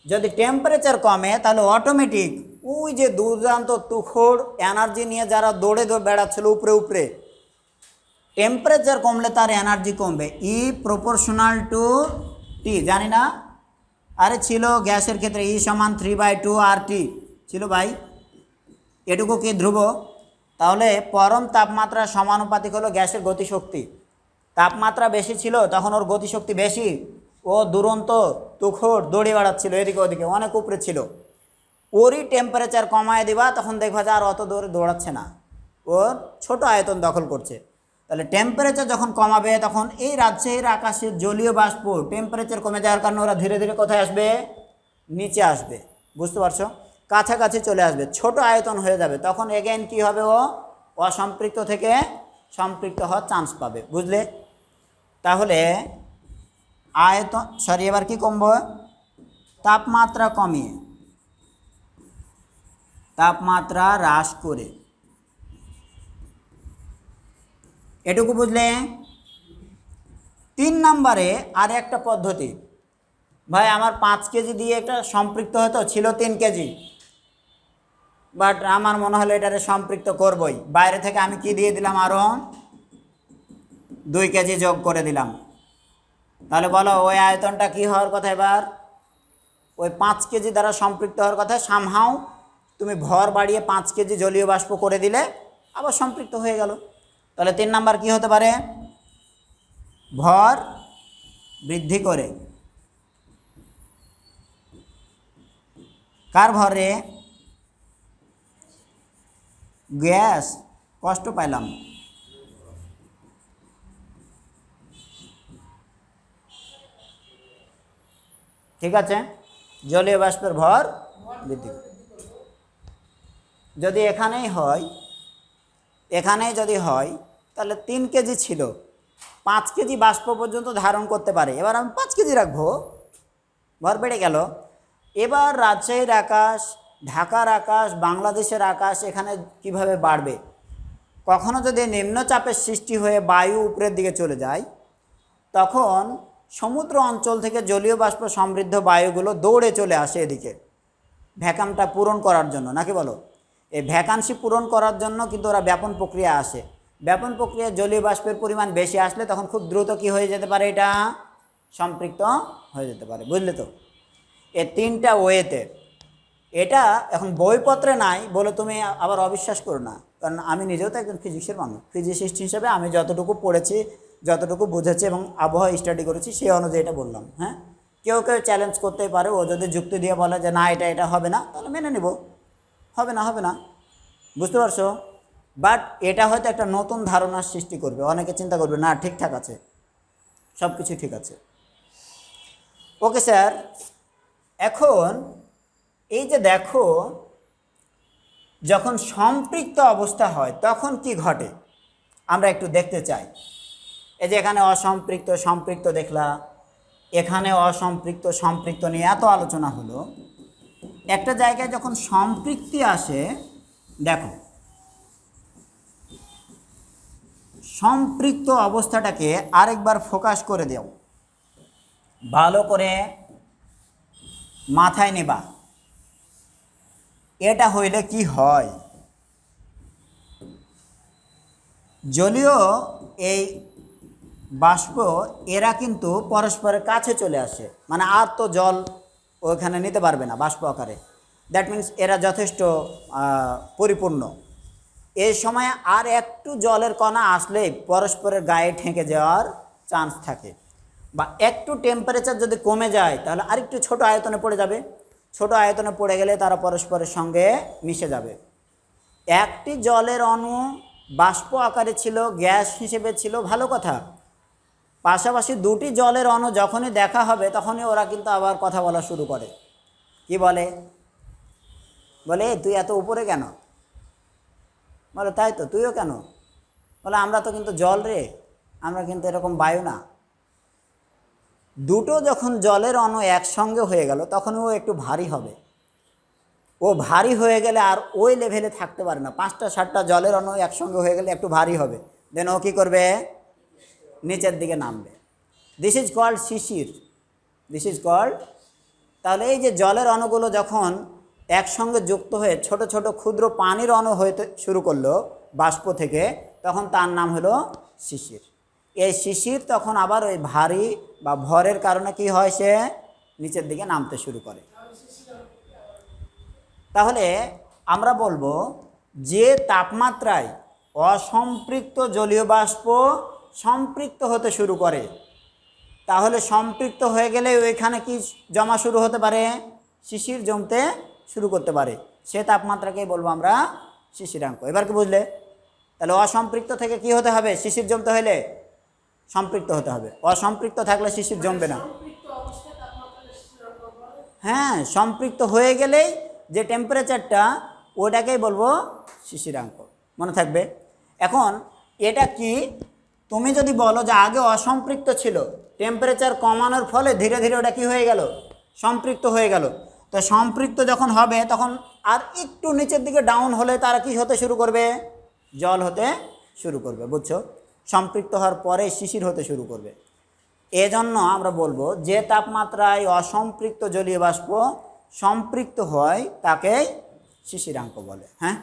যদি টেম্পারেচার কমে, তাহলে অটোমেটিক ওই যে দুর্দান্ত তুখোড় এনার্জি নিয়ে যারা দৌড়ে বেড়াচ্ছিল উপরে উপরে, টেম্পারেচার কমলে তার এনার্জি কমবে। ই প্রপোর্শনাল টু টি, জানি না? আরে ছিল গ্যাসের ক্ষেত্রে ই সমান 3/2 RT ছিল ভাই। এটুকু কি ধ্রুব? তাহলে পরম তাপমাত্রা সমানুপাতিক হলো গ্যাসের গতিশক্তি। তাপমাত্রা বেশি ছিল তখন ওর গতিশক্তি বেশি, ও দুরন্ত তুখোড় দৌড়ে বেড়াচ্ছিল এদিকে ওদিকে, অনেক উপরে ছিল। ওরই টেম্পারেচার কমায় দিবা, তখন দেখবা যে আর অত দৌড়ে দৌড়াচ্ছে না, ওর ছোট আয়তন দখল করছে। তাহলে টেম্পারেচার যখন কমাবে, তখন এই রাজশাহীর আকাশের জলীয় বাষ্প টেম্পারেচার কমে যাওয়ার কারণে ওরা ধীরে ধীরে কোথায় আসবে? নিচে আসবে। বুঝতে পারছো? কাছাকাছি চলে আসবে, ছোট আয়তন হয়ে যাবে। তখন এগেইন কি হবে? ও অসম্পৃক্ত থেকে সম্পৃক্ত হওয়ার চান্স পাবে। বুঝলে? তাহলে আয়তন এবার কি কমবে? তাপমাত্রা কমিয়ে, তাপমাত্রা হ্রাস করে। এটুকু বুঝলে? 3 নম্বরে আর একটা পদ্ধতি, ভাই আমার 5 কেজি দিয়ে একটা সম্পৃক্ত হতো, ছিল 3 কেজি, বাট আমার মনে হলো এটারে সম্পৃক্ত করবই। বাইরে থেকে আমি কি দিয়ে দিলাম? আরও 2 কেজি যোগ করে দিলাম। তাহলে বলো ওই আয়তনটা কি হওয়ার কথা? এবার ওই 5 কেজি দ্বারা সম্পৃক্ত হওয়ার কথা। সামহাও তুমি ভর বাড়িয়ে 5 কেজি জলীয় বাষ্প করে দিলে আবার সম্পৃক্ত হয়ে গেল। তাহলে 3 নাম্বার কি হতে পারে? ভর বৃদ্ধি করে। কার ভরে? গ্যাস। কষ্ট পাইলাম। ঠিক আছে, জলীয় বাষ্পের ভর বৃদ্ধি। যদি এখানেই হয়, এখানেই যদি হয়, তাহলে 3 কেজি ছিল, 5 কেজি বাষ্প পর্যন্ত ধারণ করতে পারে। এবার আমি 5 কেজি রাখবো, ভর বেড়ে গেল। এবার রাজশাহীর আকাশ, ঢাকার আকাশ, বাংলাদেশের আকাশ এখানে কিভাবে বাড়বে? কখনো যদি নিম্নচাপের সৃষ্টি হয়ে বায়ু উপরের দিকে চলে যায়, তখন সমুদ্র অঞ্চল থেকে জলীয় বাষ্প সমৃদ্ধ বায়ুগুলো দৌড়ে চলে আসে এদিকে ভ্যাকামটা পূরণ করার জন্য, নাকি বলো? এই ভ্যাকান্সি পূরণ করার জন্য কিন্তু ওরা ব্যাপন প্রক্রিয়া আসে। ব্যাপন প্রক্রিয়ায় জলীয় বাষ্পের পরিমাণ বেশি আসলে তখন খুব দ্রুত কি হয়ে যেতে পারে? এটা সম্পৃক্ত হয়ে যেতে পারে। বুঝলে তো? এই 3টা ওয়েতে। এটা এখন বইপত্রে নাই বলে তুমি আবার অবিশ্বাস করো না, কারণ আমি নিজেও তো একজন ফিজিক্সের মানুষ। ফিজিসিস্ট হিসেবে আমি যতটুকু পড়েছি, যতটুকু বুঝেছি এবং আবহাওয়া স্টাডি করেছি, সেই অনুযায়ী এটা বললাম। হ্যাঁ, কেউ কেউ চ্যালেঞ্জ করতেই পারে, ও যদি যুক্তি দিয়ে বলে যে না এটা হবে না, তাহলে মেনে নেব, হবে না। বুঝতে পারছো? বাট এটা হয়তো একটা নতুন ধারণার সৃষ্টি করবে। অনেকে চিন্তা করবে না ঠিকঠাক আছে, সব কিছু ঠিক আছে। ওকে স্যার, এখন এই যে দেখো, যখন সম্পৃক্ত অবস্থা হয় তখন কি ঘটে আমরা একটু দেখতে চাই। এই যে এখানে অসম্পৃক্ত সম্পৃক্ত দেখলা, এখানে অসম্পৃক্ত সম্পৃক্ত নিয়ে এত আলোচনা হলো। একটা জায়গায় যখন সম্পৃক্তি আসে, দেখো সম্পৃক্ত অবস্থাটাকে আরেকবার ফোকাস করে দাও, ভালো করে মাথায় নেবা। এটা হইলে কি হয়, জলীয় এই বাষ্প এরা কিন্তু পরস্পরের কাছে চলে আসে, মানে আর তো জল ওইখানে নিতে পারবে না বাষ্প আকারে। দ্যাট মিন্স এরা যথেষ্ট পরিপূর্ণ। এই সময় আর একটু জলের কণা আসলেই পরস্পরের গায়ে ঠেকে যাওয়ার চান্স থাকে, বা একটু টেম্পারেচার যদি কমে যায় তাহলে আরেকটু ছোট আয়তনে পড়ে যাবে। ছোট আয়তনে পড়ে গেলে তারা পরস্পরের সঙ্গে মিশে যাবে। একটি জলের অণু বাষ্প আকারে ছিল, গ্যাস হিসেবে ছিল, ভালো কথা। পাশাপাশি দুটি জলের অণু যখনই দেখা হবে তখনই ওরা কিন্তু আবার কথা বলা শুরু করে। কি বলে? বলে তুই এত উপরে কেন? বলে তাই তো, তুইও কেন? বলে আমরা তো কিন্তু জল রে, আমরা কিন্তু এরকম বায়ু না। দুটো যখন জলের অণু একসঙ্গে হয়ে গেল তখন ও একটু ভারী হবে। ও ভারী হয়ে গেলে আর ওই লেভেলে থাকতে পারে না। 5টা 7টা জলের অণু একসঙ্গে হয়ে গেলে একটু ভারী হবে, দেন ও কী করবে? নিচের দিকে নামবে। দিস ইজ কল্ড শিশির, দিস ইজ কল্ড। তাহলে এই যে জলের অণুগুলো যখন একসঙ্গে যুক্ত হয়ে ছোট ছোট ক্ষুদ্র পানির অণু হতে শুরু করলো বাষ্প থেকে, তখন তার নাম হলো শিশির। এই শিশির তখন আবার ওই ভারী বা ভরের কারণে কি হয়, সে নিচের দিকে নামতে শুরু করে। তাহলে আমরা বলবো যে তাপমাত্রায় অসম্পৃক্ত জলীয় বাষ্প সম্পৃক্ত হতে শুরু করে, তাহলে সম্পৃক্ত হয়ে গেলে ওইখানে কি জমা শুরু হতে পারে? শিশির জমতে শুরু করতে পারে। সে তাপমাত্রাকেই বলবো আমরা শিশিরাঙ্ক। এবার কি বুঝলে? তাহলে অসম্পৃক্ত থেকে কি হতে হবে? শিশির জমতে হলে সম্পৃক্ত হতে হবে। অসম্পৃক্ত থাকলে শিশির জমবে না। হ্যাঁ, সম্পৃক্ত হয়ে গেলেই যে টেম্পারেচারটা, ওটাকেই বলবো শিশিরাঙ্ক। মনে থাকবে। এখন এটা কি, তুমি যদি বলো যে আগে অসম্পৃক্ত ছিল, টেম্পারেচার কমানোর ফলে ধীরে ধীরে ওটা কি হয়ে গেল? সম্পৃক্ত হয়ে গেল। তো সম্পৃক্ত যখন হবে তখন আর একটু নিচের দিকে ডাউন হলে তারা কি হতে শুরু করবে? জল হতে শুরু করবে। বুঝছো? সম্পৃক্ত হওয়ার পরে শিশির হতে শুরু করবে। এজন্য আমরা বলবো যে তাপমাত্রায় অসম্পৃক্ত জলীয় বাষ্প সম্পৃক্ত হয় তাকেই শিশিরাঙ্ক বলে। হ্যাঁ,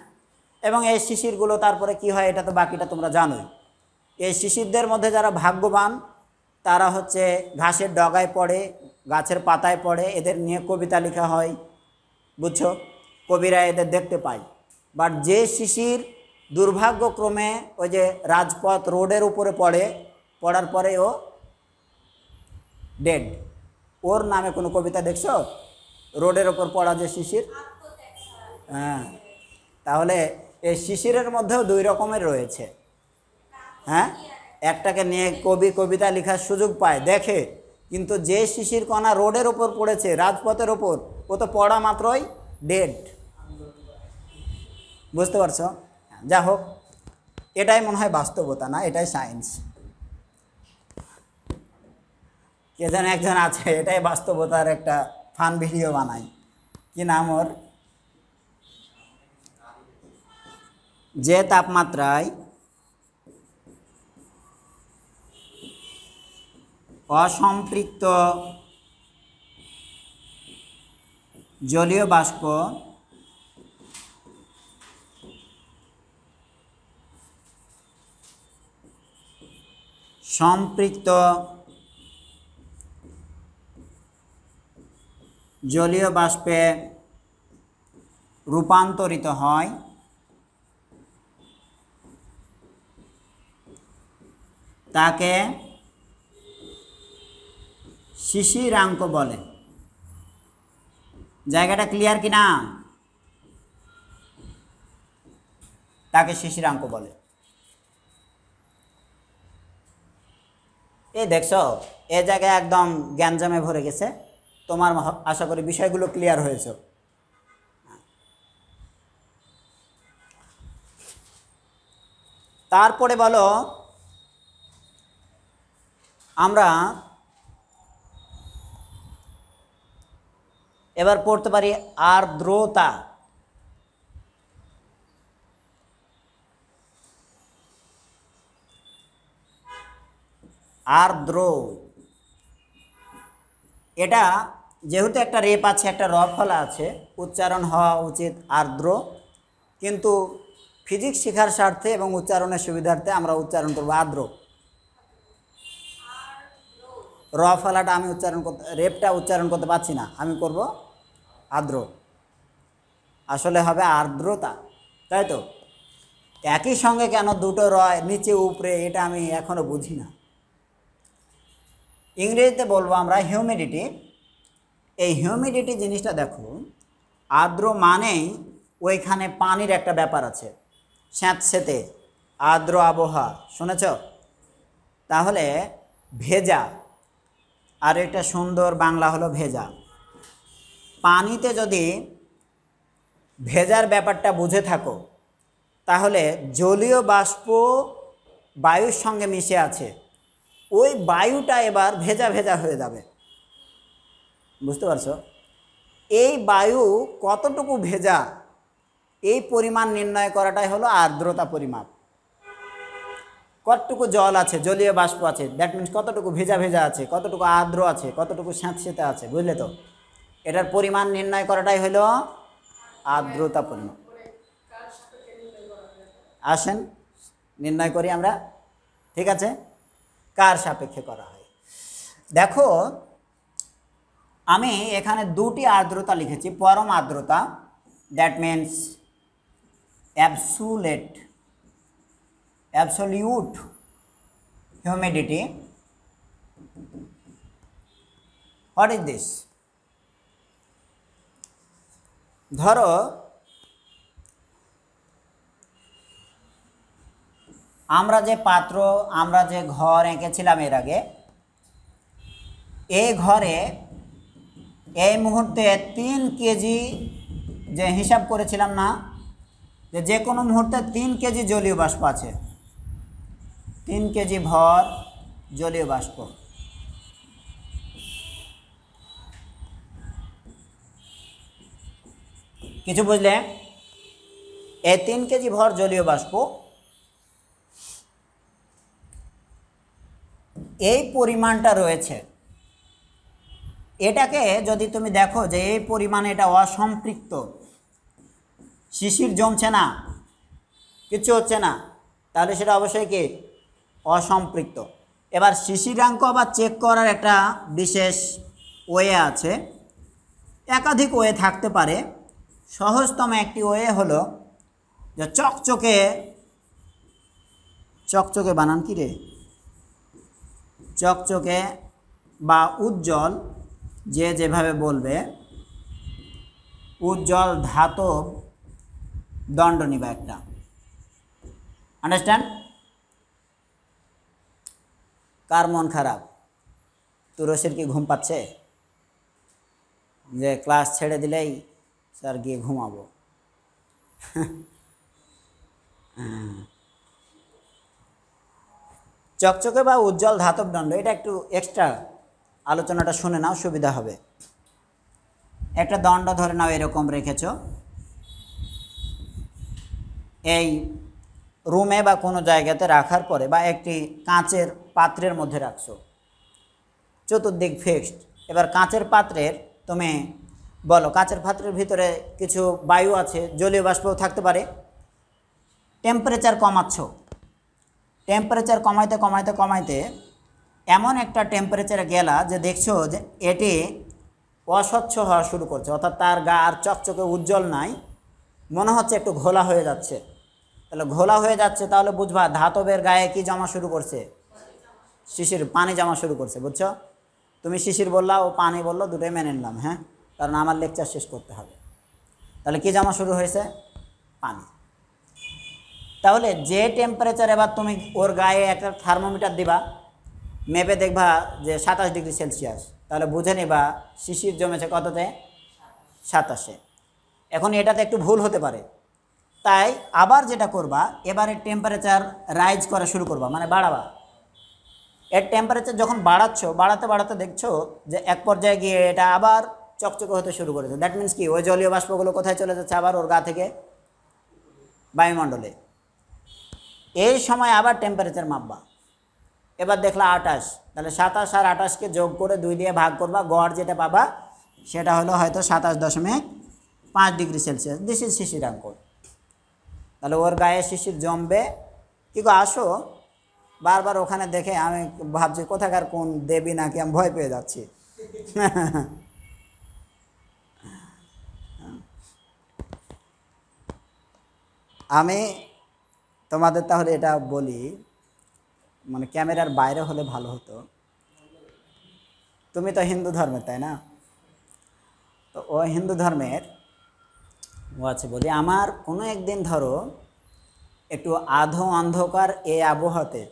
এবং এই শিশিরগুলো তারপরে কি হয় এটা তো বাকিটা তোমরা জানোই। এই শিশিরদের মধ্যে যারা ভাগ্যবান তারা হচ্ছে ঘাসের ডগায় পড়ে, গাছের পাতায় পড়ে, এদের নিয়ে কবিতা লেখা হয়। বুঝছো? কবিরা এদের দেখতে পায়। বাট যে শিশির দুর্ভাগ্যক্রমে ওই যে রাজপথ রোডের উপরে পড়ে, পড়ার পরে ও ডেড, ওর নামে কোনো কবিতা দেখছো? রোডের ওপর পড়া যে শিশির। হ্যাঁ, তাহলে এই শিশিরের মধ্যেও 2 রকমের রয়েছে। হ্যাঁ, একটাকে নিয়ে কবি কবিতা লেখার সুযোগ পায়, দেখে, কিন্তু যে শিশির কণা রোডের ওপর পড়েছে, রাজপথের ওপর, ও তো পড়া মাত্রই ডেড। বুঝতে পারছো? যা হোক, এটাই মনে হয় বাস্তবতা, না এটাই সায়েন্স। কে যেন একজন আছে, এটাই বাস্তবতার একটা ফান ভিডিও বানায়। কি নাম ওর? যে তাপমাত্রায় অসম্পৃক্ত জলীয় বাষ্প সম্পৃক্ত জলীয় বাষ্পে রূপান্তরিত হয় তাকে শিশিরাঙ্ক বলে। জায়গাটা ক্লিয়ার কি না? তাকে শিশিরাঙ্ক বলে। এই দেখছো, এ জায়গায় একদম গ্যাঞ্জামে ভরে গেছে। তোমার আশা করি বিষয়গুলো ক্লিয়ার হয়েছে। তারপরে বলো আমরা এবার পড়তে পারি আর্দ্রতা। আর্দ্র, এটা যেহেতু একটা রেপ আছে, একটা র ফলা আছে, উচ্চারণ হওয়া উচিত আর্দ্র, কিন্তু ফিজিক্স শেখার স্বার্থে এবং উচ্চারণের সুবিধার্থে আমরা উচ্চারণ করব আর্দ্র। র ফলাটা আমি উচ্চারণ করতে, রেপটা উচ্চারণ করতে পারছি না, আমি করব আর্দ্র, আসলে হবে আর্দ্রতা, তাই তো? একই সঙ্গে কেন দুটো র নিচে উপরে, এটা আমি এখনও বুঝি না। ইংরেজিতে বলবো আমরা হিউমিডিটি। এই হিউমিডিটি জিনিসটা দেখো, আর্দ্র মানেই ওইখানে পানির একটা ব্যাপার আছে, স্যাঁতসেঁতে আর্দ্র আবহাওয়া, শুনেছ? তাহলে ভেজা, আর একটা সুন্দর বাংলা হলো ভেজা। পানিতে যদি ভেজার ব্যাপারটা বুঝে থাকো, তাহলে জলীয় বাষ্প বায়ুর সঙ্গে মিশে আছে, ওই বায়ুটা এবার ভেজা ভেজা হয়ে যাবে, বুঝতে পারছো? এই বায়ু কতটুকু ভেজা, এই পরিমাণ নির্ণয় করাটাই হলো আর্দ্রতা পরিমাপ। কতটুকু জল আছে, জলীয় বাষ্প আছে, দ্যাট মিনস কতটুকু ভেজা ভেজা আছে, কতটুকু আর্দ্র আছে, কতটুকু স্যাঁতসেঁতে আছে, বুঝলে তো? এটার পরিমাণ নির্ণয় করাটাই হলো আর্দ্রতা পরিমাপ। আসেন নির্ণয় করি আমরা, ঠিক আছে? কার সাপেক্ষে করা হয় দেখো, আমি এখানে দুটি আর্দ্রতা লিখেছি। পরম আর্দ্রতা, that means absolute humidity. What is this? ধরো আমরা যে পাত্র, আমরা যে ঘর এঁকেছিলাম এর আগে, এই ঘরে এই মুহূর্তে 3 কেজি যে হিসাব করেছিলাম না, যে কোনো মুহূর্তে 3 কেজি জলীয় বাষ্প আছে, 3 কেজি ভর জলীয় বাষ্প। কিছু বুঝলে? এই 3 কেজি ভর জলীয় বাষ্প, এই পরিমাণটা রয়েছে। এটাকে যদি তুমি দেখো যে এই পরিমাণে এটা অসম্পৃক্ত, শিশির জমছে না, কিছু হচ্ছে না, তাহলে সেটা অবশ্যই কি অসম্পৃক্ত। এবার শিশিরাঙ্ক আবার চেক করার একটা বিশেষ ওয়ে আছে, একাধিক ওয়ে থাকতে পারে। সহজতম একটি ওয়ে হলো যে চকচকে, চকচকে বানান কি রে, চকচকে বা উজ্জ্বল, যে যেভাবে বলবে, উজ্জ্বল ধাতব দণ্ড নিবা একটা। আন্ডারস্ট্যান্ড? কার মন খারাপ? তুরসের কি ঘুম পাচ্ছে যে ক্লাস ছেড়ে দিলেই স্যার গিয়ে ঘুমাবো? চকচকে বা উজ্জ্বল ধাতব দণ্ড, এটা একটু এক্সট্রা আলোচনাটা শুনে নাও, সুবিধা হবে। একটা দণ্ড ধরে নাও এরকম রেখেছ, এই রুমে বা কোনো জায়গাতে রাখার পরে, বা একটি কাঁচের পাত্রের মধ্যে রাখছো, চতুর্দিক ফিক্সড। এবার কাঁচের পাত্রের, তুমি বলো কাঁচের পাত্রের ভিতরে কিছু বায়ু আছে, জলীয় বাষ্পও থাকতে পারে। টেম্পারেচার কমাচ্ছ, টেম্পারেচার কমাইতে কমাইতে কমাইতে এমন একটা টেম্পারেচারে গেলা যে দেখছো যে এটি অস্বচ্ছ হওয়া শুরু করছে, অর্থাৎ তার গা আর চকচকে উজ্জ্বল নাই, মনে হচ্ছে একটু ঘোলা হয়ে যাচ্ছে। তাহলে ঘোলা হয়ে যাচ্ছে, তাহলে বুঝবা ধাতবের গায়ে কি জমা শুরু করছে? শিশির, পানি জমা শুরু করছে, বুঝছো? তুমি শিশির বললা, ও পানি বললো, দুটোই মেনে নিলাম, হ্যাঁ, কারণ আমার লেকচার শেষ করতে হবে। তাহলে কি জমা শুরু হয়েছে? পানি। তাহলে যে টেম্পারেচার, এবার তুমি ওর গায়ে একটা থার্মোমিটার দিবা, মেপে দেখবা যে 27 ডিগ্রি সেলসিয়াস, তাহলে বুঝে নিবা শিশির জমেছে কততে? 27-এ। এখন এটাতে একটু ভুল হতে পারে, তাই আবার যেটা করবা, এবারে টেম্পারেচার রাইজ করা শুরু করবা, মানে বাড়াবা। এর টেম্পারেচার যখন বাড়াতে বাড়াতে দেখছো যে এক পর্যায়ে গিয়ে এটা আবার চকচকে হতে শুরু করেছে। দ্যাট মিন্স কি, ওই জলীয় বাষ্পগুলো কোথায় চলে যাচ্ছে? আবার ওর গা থেকে বায়ুমণ্ডলে। এই সময় আবার টেম্পারেচার মাপবা। এবার দেখলা 28, তাহলে 27 আর 28কে যোগ করে 2 দিয়ে ভাগ করবা, গড় যেটা পাবা সেটা হলো হয়তো 27.5 ডিগ্রি সেলসিয়াস। দিস ইজ শিশিরাঙ্ক। তাহলে ওর গায়ে শিশির জমবে। কি গো আসো, বারবার ওখানে দেখে আমি ভাবছি কোথাকার কোন দেবী নাকি, আমি ভয় পেয়ে যাচ্ছি। আমি তোমাদের তাহলে এটা বলি, মানে ক্যামেরার বাইরে হলে ভালো হতো। তুমি তো হিন্দু ধর্মের, তাই না? তো ও হিন্দু ধর্মের ও আছে বলি, আমার কোনো একদিন ধরো একটু আধো অন্ধকার এই আবহাওয়াতে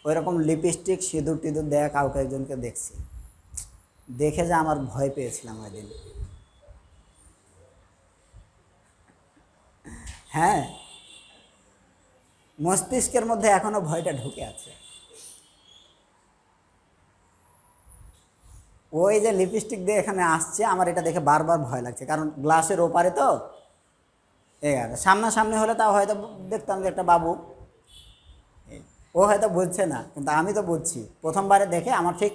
ওইরকম লিপস্টিক সিঁদুর টিঁদুর দেয়া কাউকে একজনকে দেখছি, দেখে যে আমার ভয় পেয়েছিলাম ওই দিন। হ্যাঁ, মস্তিষ্কের মধ্যে এখনো ভয়টা ঢুকে আছে। ওই যে লিপস্টিক দিয়ে এখানে আসছে, আমার এটা দেখে বারবার ভয় লাগছে, কারণ গ্লাসের ওপারে তো। সামনাসামনি হলে তাও হয়তো দেখতাম যে একটা বাবু, ও হয়তো বুঝছে না, কিন্তু আমি তো বুঝছি। প্রথমবারে দেখে আমার ঠিক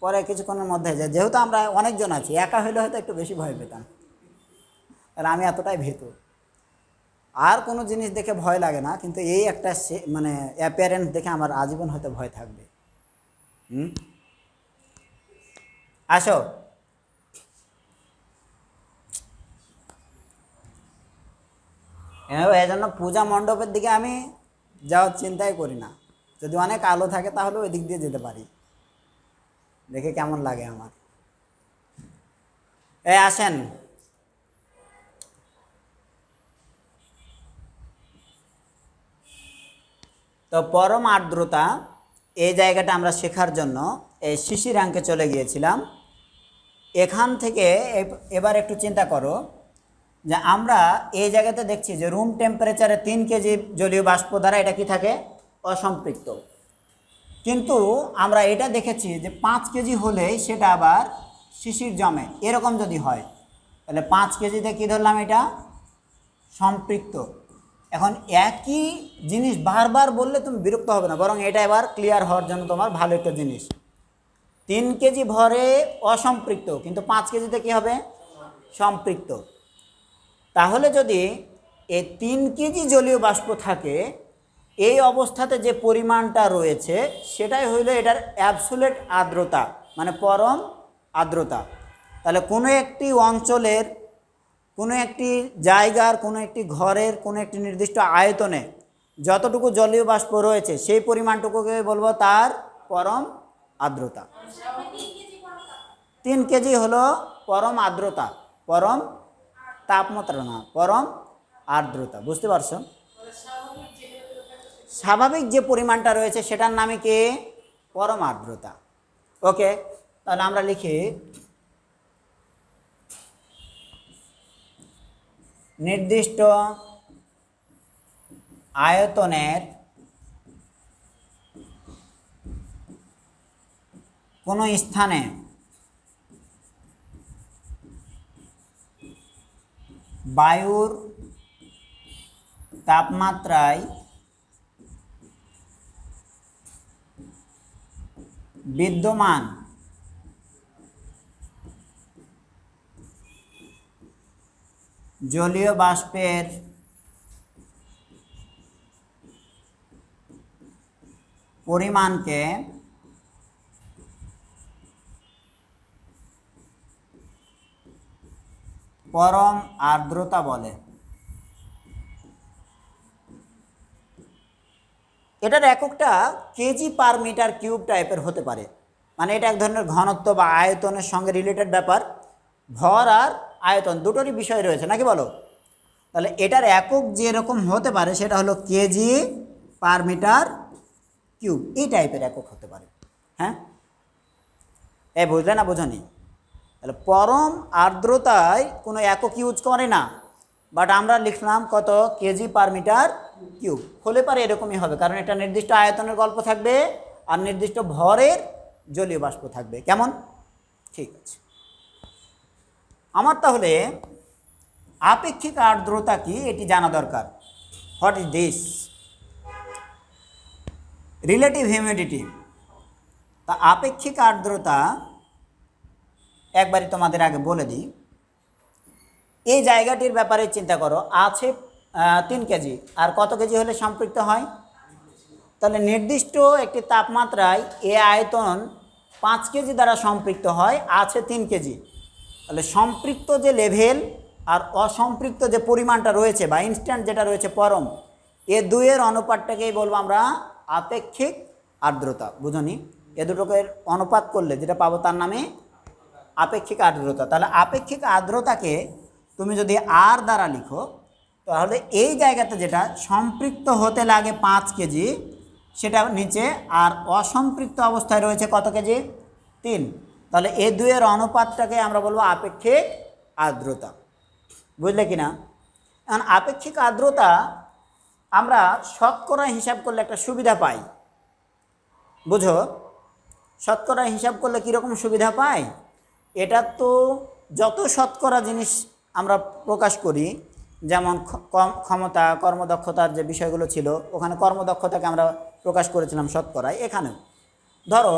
পরে কিছুক্ষণের মধ্যে যায়, যেহেতু আমরা অনেকজন আছি, একা হইলে হয়তো একটু বেশি ভয় পেতাম, আর আমি এতটাই ভীতু। আর কোনো জিনিস দেখে ভয় লাগে না, কিন্তু এই একটা মানে অ্যাপিয়ারেন্স দেখে আমার আজীবন হয়তো ভয় থাকবে। আসো, এই জন্য পূজা মণ্ডপের দিকে আমি যাওয়ার চিন্তাই করি না। যদি অনেক আলো থাকে তাহলে ওই দিক দিয়ে যেতে পারি, দেখে কেমন লাগে আমার। আসেন, তো পরম আর্দ্রতা এই জায়গাটা আমরা শেখার জন্য এই শিশিরাঙ্কে চলে গিয়েছিলাম। এখান থেকে এবার একটু চিন্তা করো যে আমরা এই জায়গাতে দেখছি যে রুম টেম্পারেচারে 3 কেজি জলীয় বাষ্প দ্বারা এটা কি থাকে? অসম্পৃক্ত। কিন্তু আমরা এটা দেখেছি যে 5 কেজি হলে সেটা আবার শিশির জমে। এরকম যদি হয় তাহলে 5 কেজিতে কী ধরলাম? এটা সম্পৃক্ত। এখন একই জিনিস বারবার বললে তুমি বিরক্ত হবে না, বরং এটা এবার ক্লিয়ার হওয়ার জন্য তোমার ভালো একটা জিনিস। 3 কেজি ভরে অসম্পৃক্ত, কিন্তু 5 কেজিতে কী হবে? সম্পৃক্ত। তাহলে যদি এই 3 কেজি জলীয় বাষ্প থাকে, এই অবস্থাতে যে পরিমাণটা রয়েছে সেটাই হইল এটার অ্যাবসোলিউট আর্দ্রতা, মানে পরম আর্দ্রতা। তাহলে কোনো একটি অঞ্চলের, কোনো একটি জায়গার, কোনো একটি ঘরের, কোনো একটি নির্দিষ্ট আয়তনে যতটুকু জলীয় বাষ্প রয়েছে সেই পরিমাণটুকুকে বলবো তার পরম আর্দ্রতা। 3 কেজি হলো পরম আর্দ্রতা, পরম তাপমাত্রা না, পরম আর্দ্রতা। বুঝতে পারছো? স্বাভাবিক যে পরিমাণটা রয়েছে সেটার নামে কি? পরম আর্দ্রতা। ওকে, তাহলে আমরা লিখি নির্দিষ্ট আয়তনের কোনো স্থানে বায়ুর তাপমাত্রায় বিদ্যমান জলীয় বাষ্পের পরিমাণকে পরম আর্দ্রতা বলে। এটার এককটা কেজি পার মিটার কিউব টাইপের হতে পারে, মানে এটা এক ধরনের ঘনত্ব বা আয়তনের সঙ্গে রিলেটেড ব্যাপার। ভর আর আয়তন দুটোরই বিষয় রয়েছে, নাকি বলো? তাহলে এটার একক যেরকম হতে পারে সেটা হলো কেজি পার মিটার কিউব, এই টাইপের একক হতে পারে। হ্যাঁ, বুঝলে না? বোঝনি? তাহলে পরম আর্দ্রতায় কোনো একক ইউজ করে না, বাট আমরা লিখলাম কত? KG per metre cube. হলে পারে এরকমই হবে, কারণ এটা নির্দিষ্ট আয়তনের গল্প থাকবে আর নির্দিষ্ট ভরের জলীয় বাষ্প থাকবে। কেমন? ঠিক আছে। আমার তাহলে আপেক্ষিক আর্দ্রতা কি এটি জানা দরকার। What is this? Relative humidity. তা আপেক্ষিক আর্দ্রতা একবারই তোমাদের আগে বলে দিই। এই জায়গাটির ব্যাপারে চিন্তা করো, আছে 3 কেজি, আর কত কেজি হলে সম্পৃক্ত হয়? তাহলে নির্দিষ্ট একটি তাপমাত্রায় এ আয়তন 5 কেজি দ্বারা সম্পৃক্ত হয়, আছে 3 কেজি। তাহলে সম্পৃক্ত যে লেভেল আর অসম্পৃক্ত যে পরিমাণটা রয়েছে বা ইনস্ট্যান্ট যেটা রয়েছে পরম, এ দুইয়ের অনুপাতটাকেই বলবো আমরা আপেক্ষিক আর্দ্রতা। বুঝনি? এ দুটোকে অনুপাত করলে যেটা পাবো তার নামে আপেক্ষিক আর্দ্রতা। তাহলে আপেক্ষিক আর্দ্রতাকে তুমি যদি আর দ্বারা লিখো, তাহলে এই জায়গাতে যেটা সম্পৃক্ত হতে লাগে 5 কেজি সেটা নিচে, আর অসম্পৃক্ত অবস্থায় রয়েছে কত কেজি? 3। তাহলে এই দুইয়ের অনুপাতটাকে আমরা বলবো আপেক্ষিক আর্দ্রতা। বুঝলে কি না? এখন আপেক্ষিক আর্দ্রতা আমরা শতকরা হিসাব করলে একটা সুবিধা পাই। বুঝো, শতকরা হিসাব করলে কীরকম সুবিধা পাই? এটা তো যত শতকরা জিনিস আমরা প্রকাশ করি, যেমন ক্ষমতা, কর্মদক্ষতার যে বিষয়গুলো ছিল, ওখানে কর্মদক্ষতাকে আমরা প্রকাশ করেছিলাম শতকরায়। এখানেও ধরো,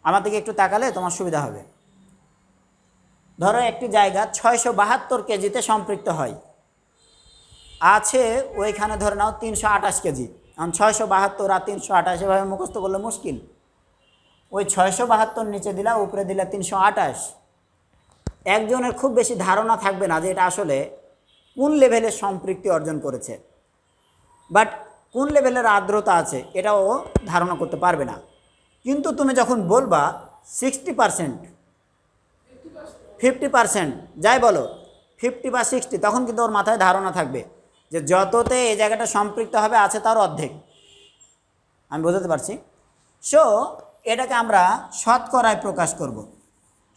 আমার দিকে একটু তাকালে তোমার সুবিধা হবে। ধরো একটি জায়গা 672 কেজিতে সম্পৃক্ত হয়, আছে ওইখানে ধরে নাও 328 কেজি। এখন 672 আর 328 এভাবে মুখস্থ করলে মুশকিল। ওই 672 নিচে দিলা, উপরে দিলা 328। একজনের খুব বেশি ধারণা থাকবে না যে এটা আসলে কোন লেভেলের সম্পৃক্তি অর্জন করেছে, বাট কোন লেভেলের আর্দ্রতা আছে এটাও ধারণা করতে পারবে না। কিন্তু তুমি যখন বলবা 60%, 50%, যাই বলো 50 বা 60, তখন কিন্তু ওর মাথায় ধারণা থাকবে যে যততে এই জায়গাটা সম্পৃক্ত হবে আছে তার অর্ধেক। আমি বোঝাতে পারছি? সো এটাকে আমরা শতকরায় প্রকাশ করব।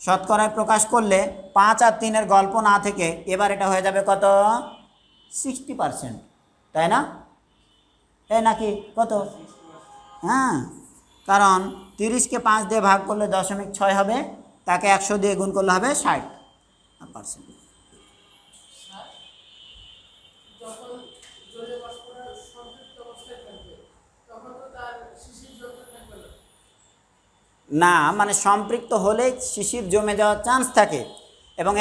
শতকরায় প্রকাশ করলে 5 আর 3-এর গল্প না থেকে এবার এটা হয়ে যাবে কত? 60%, তাই না? তাই নাকি? কত? হ্যাঁ, কারণ 30কে 5 দিয়ে ভাগ করলে 0.6 হবে, তাকে 100 দিয়ে গুণ করলে হবে 60%। না, মানে সম্পৃক্ত হলে শিশির জমে যাওয়ার চান্স থাকে, এবং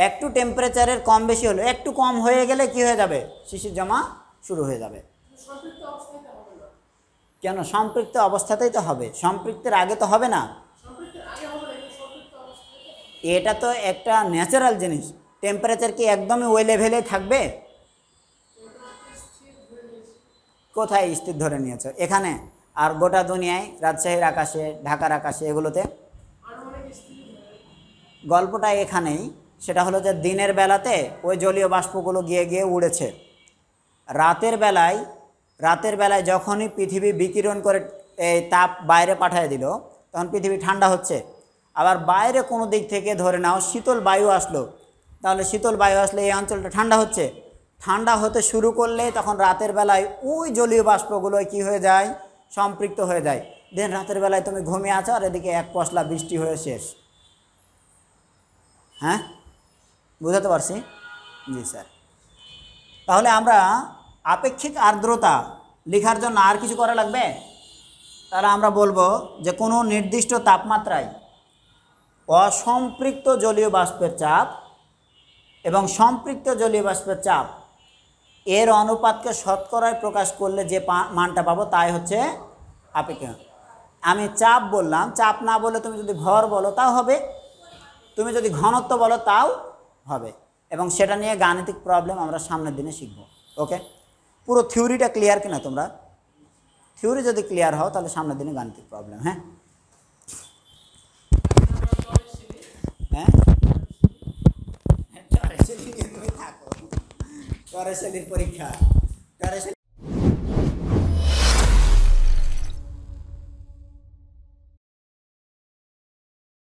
একটু টেম্পারেচারের কম বেশি হলে, একটু কম হয়ে গেলে কি হয়ে যাবে? শিশির জমা শুরু হয়ে যাবে। কেন? সম্পৃক্ত অবস্থাতেই তো হবে, সম্পৃক্তের আগে তো হবে না। এটা তো একটা ন্যাচারাল জিনিস। টেম্পারেচার কি একদমই ওই লেভেলে থাকবে? কোথায় স্থির ধরে নিয়েছ? এখানে আর গোটা দুনিয়ায়, রাজশাহীর আকাশে, ঢাকার আকাশে, এগুলোতে গল্পটা এখানেই। সেটা হলো যে দিনের বেলাতে ওই জলীয় বাষ্পগুলো গিয়ে গিয়ে উড়েছে। রাতের বেলায় যখনই পৃথিবী বিকিরণ করে এই তাপ বাইরে পাঠিয়ে দিল, তখন পৃথিবী ঠান্ডা হচ্ছে। আবার বাইরে কোনো দিক থেকে ধরে নাও শীতল বায়ু আসলো, তাহলে শীতল বায়ু আসলে এই অঞ্চলটা ঠান্ডা হচ্ছে। ঠান্ডা হতে শুরু করলে তখন রাতের বেলায় ওই জলীয় বাষ্পগুলো কি হয়ে যায়? সম্পৃক্ত হয়ে যায়। দেন রাতের বেলায় তুমি ঘুমিয়ে আছো, আর এদিকে এক পশলা বৃষ্টি হয়ে শেষ। হ্যাঁ, বুঝাতে পারছি? জি স্যার। তাহলে আমরা আপেক্ষিক আর্দ্রতা লেখার জন্য আর কিছু করা লাগবে? তাহলে আমরা বলবো যে কোনো নির্দিষ্ট তাপমাত্রায় অসম্পৃক্ত জলীয় বাষ্পের চাপ এবং সম্পৃক্ত জলীয় বাষ্পের চাপ এর অনুপাতকে শতকরায় প্রকাশ করলে যে মানটা পাবো তাই হচ্ছে আপেক্ষিক। আমি চাপ বললাম, চাপ না বলে তুমি যদি ভর বলো তাও হবে, তুমি যদি ঘনত্ব বলো তাও হবে, এবং সেটা নিয়ে গাণিতিক প্রবলেম আমরা সামনের দিনে শিখব। ওকে, পুরো থিওরিটা ক্লিয়ার কিনা তোমরা? থিওরি যদি ক্লিয়ার হও তাহলে সামনের দিনে গাণিতিক প্রবলেম। হ্যাঁ হ্যাঁ, পরীক্ষা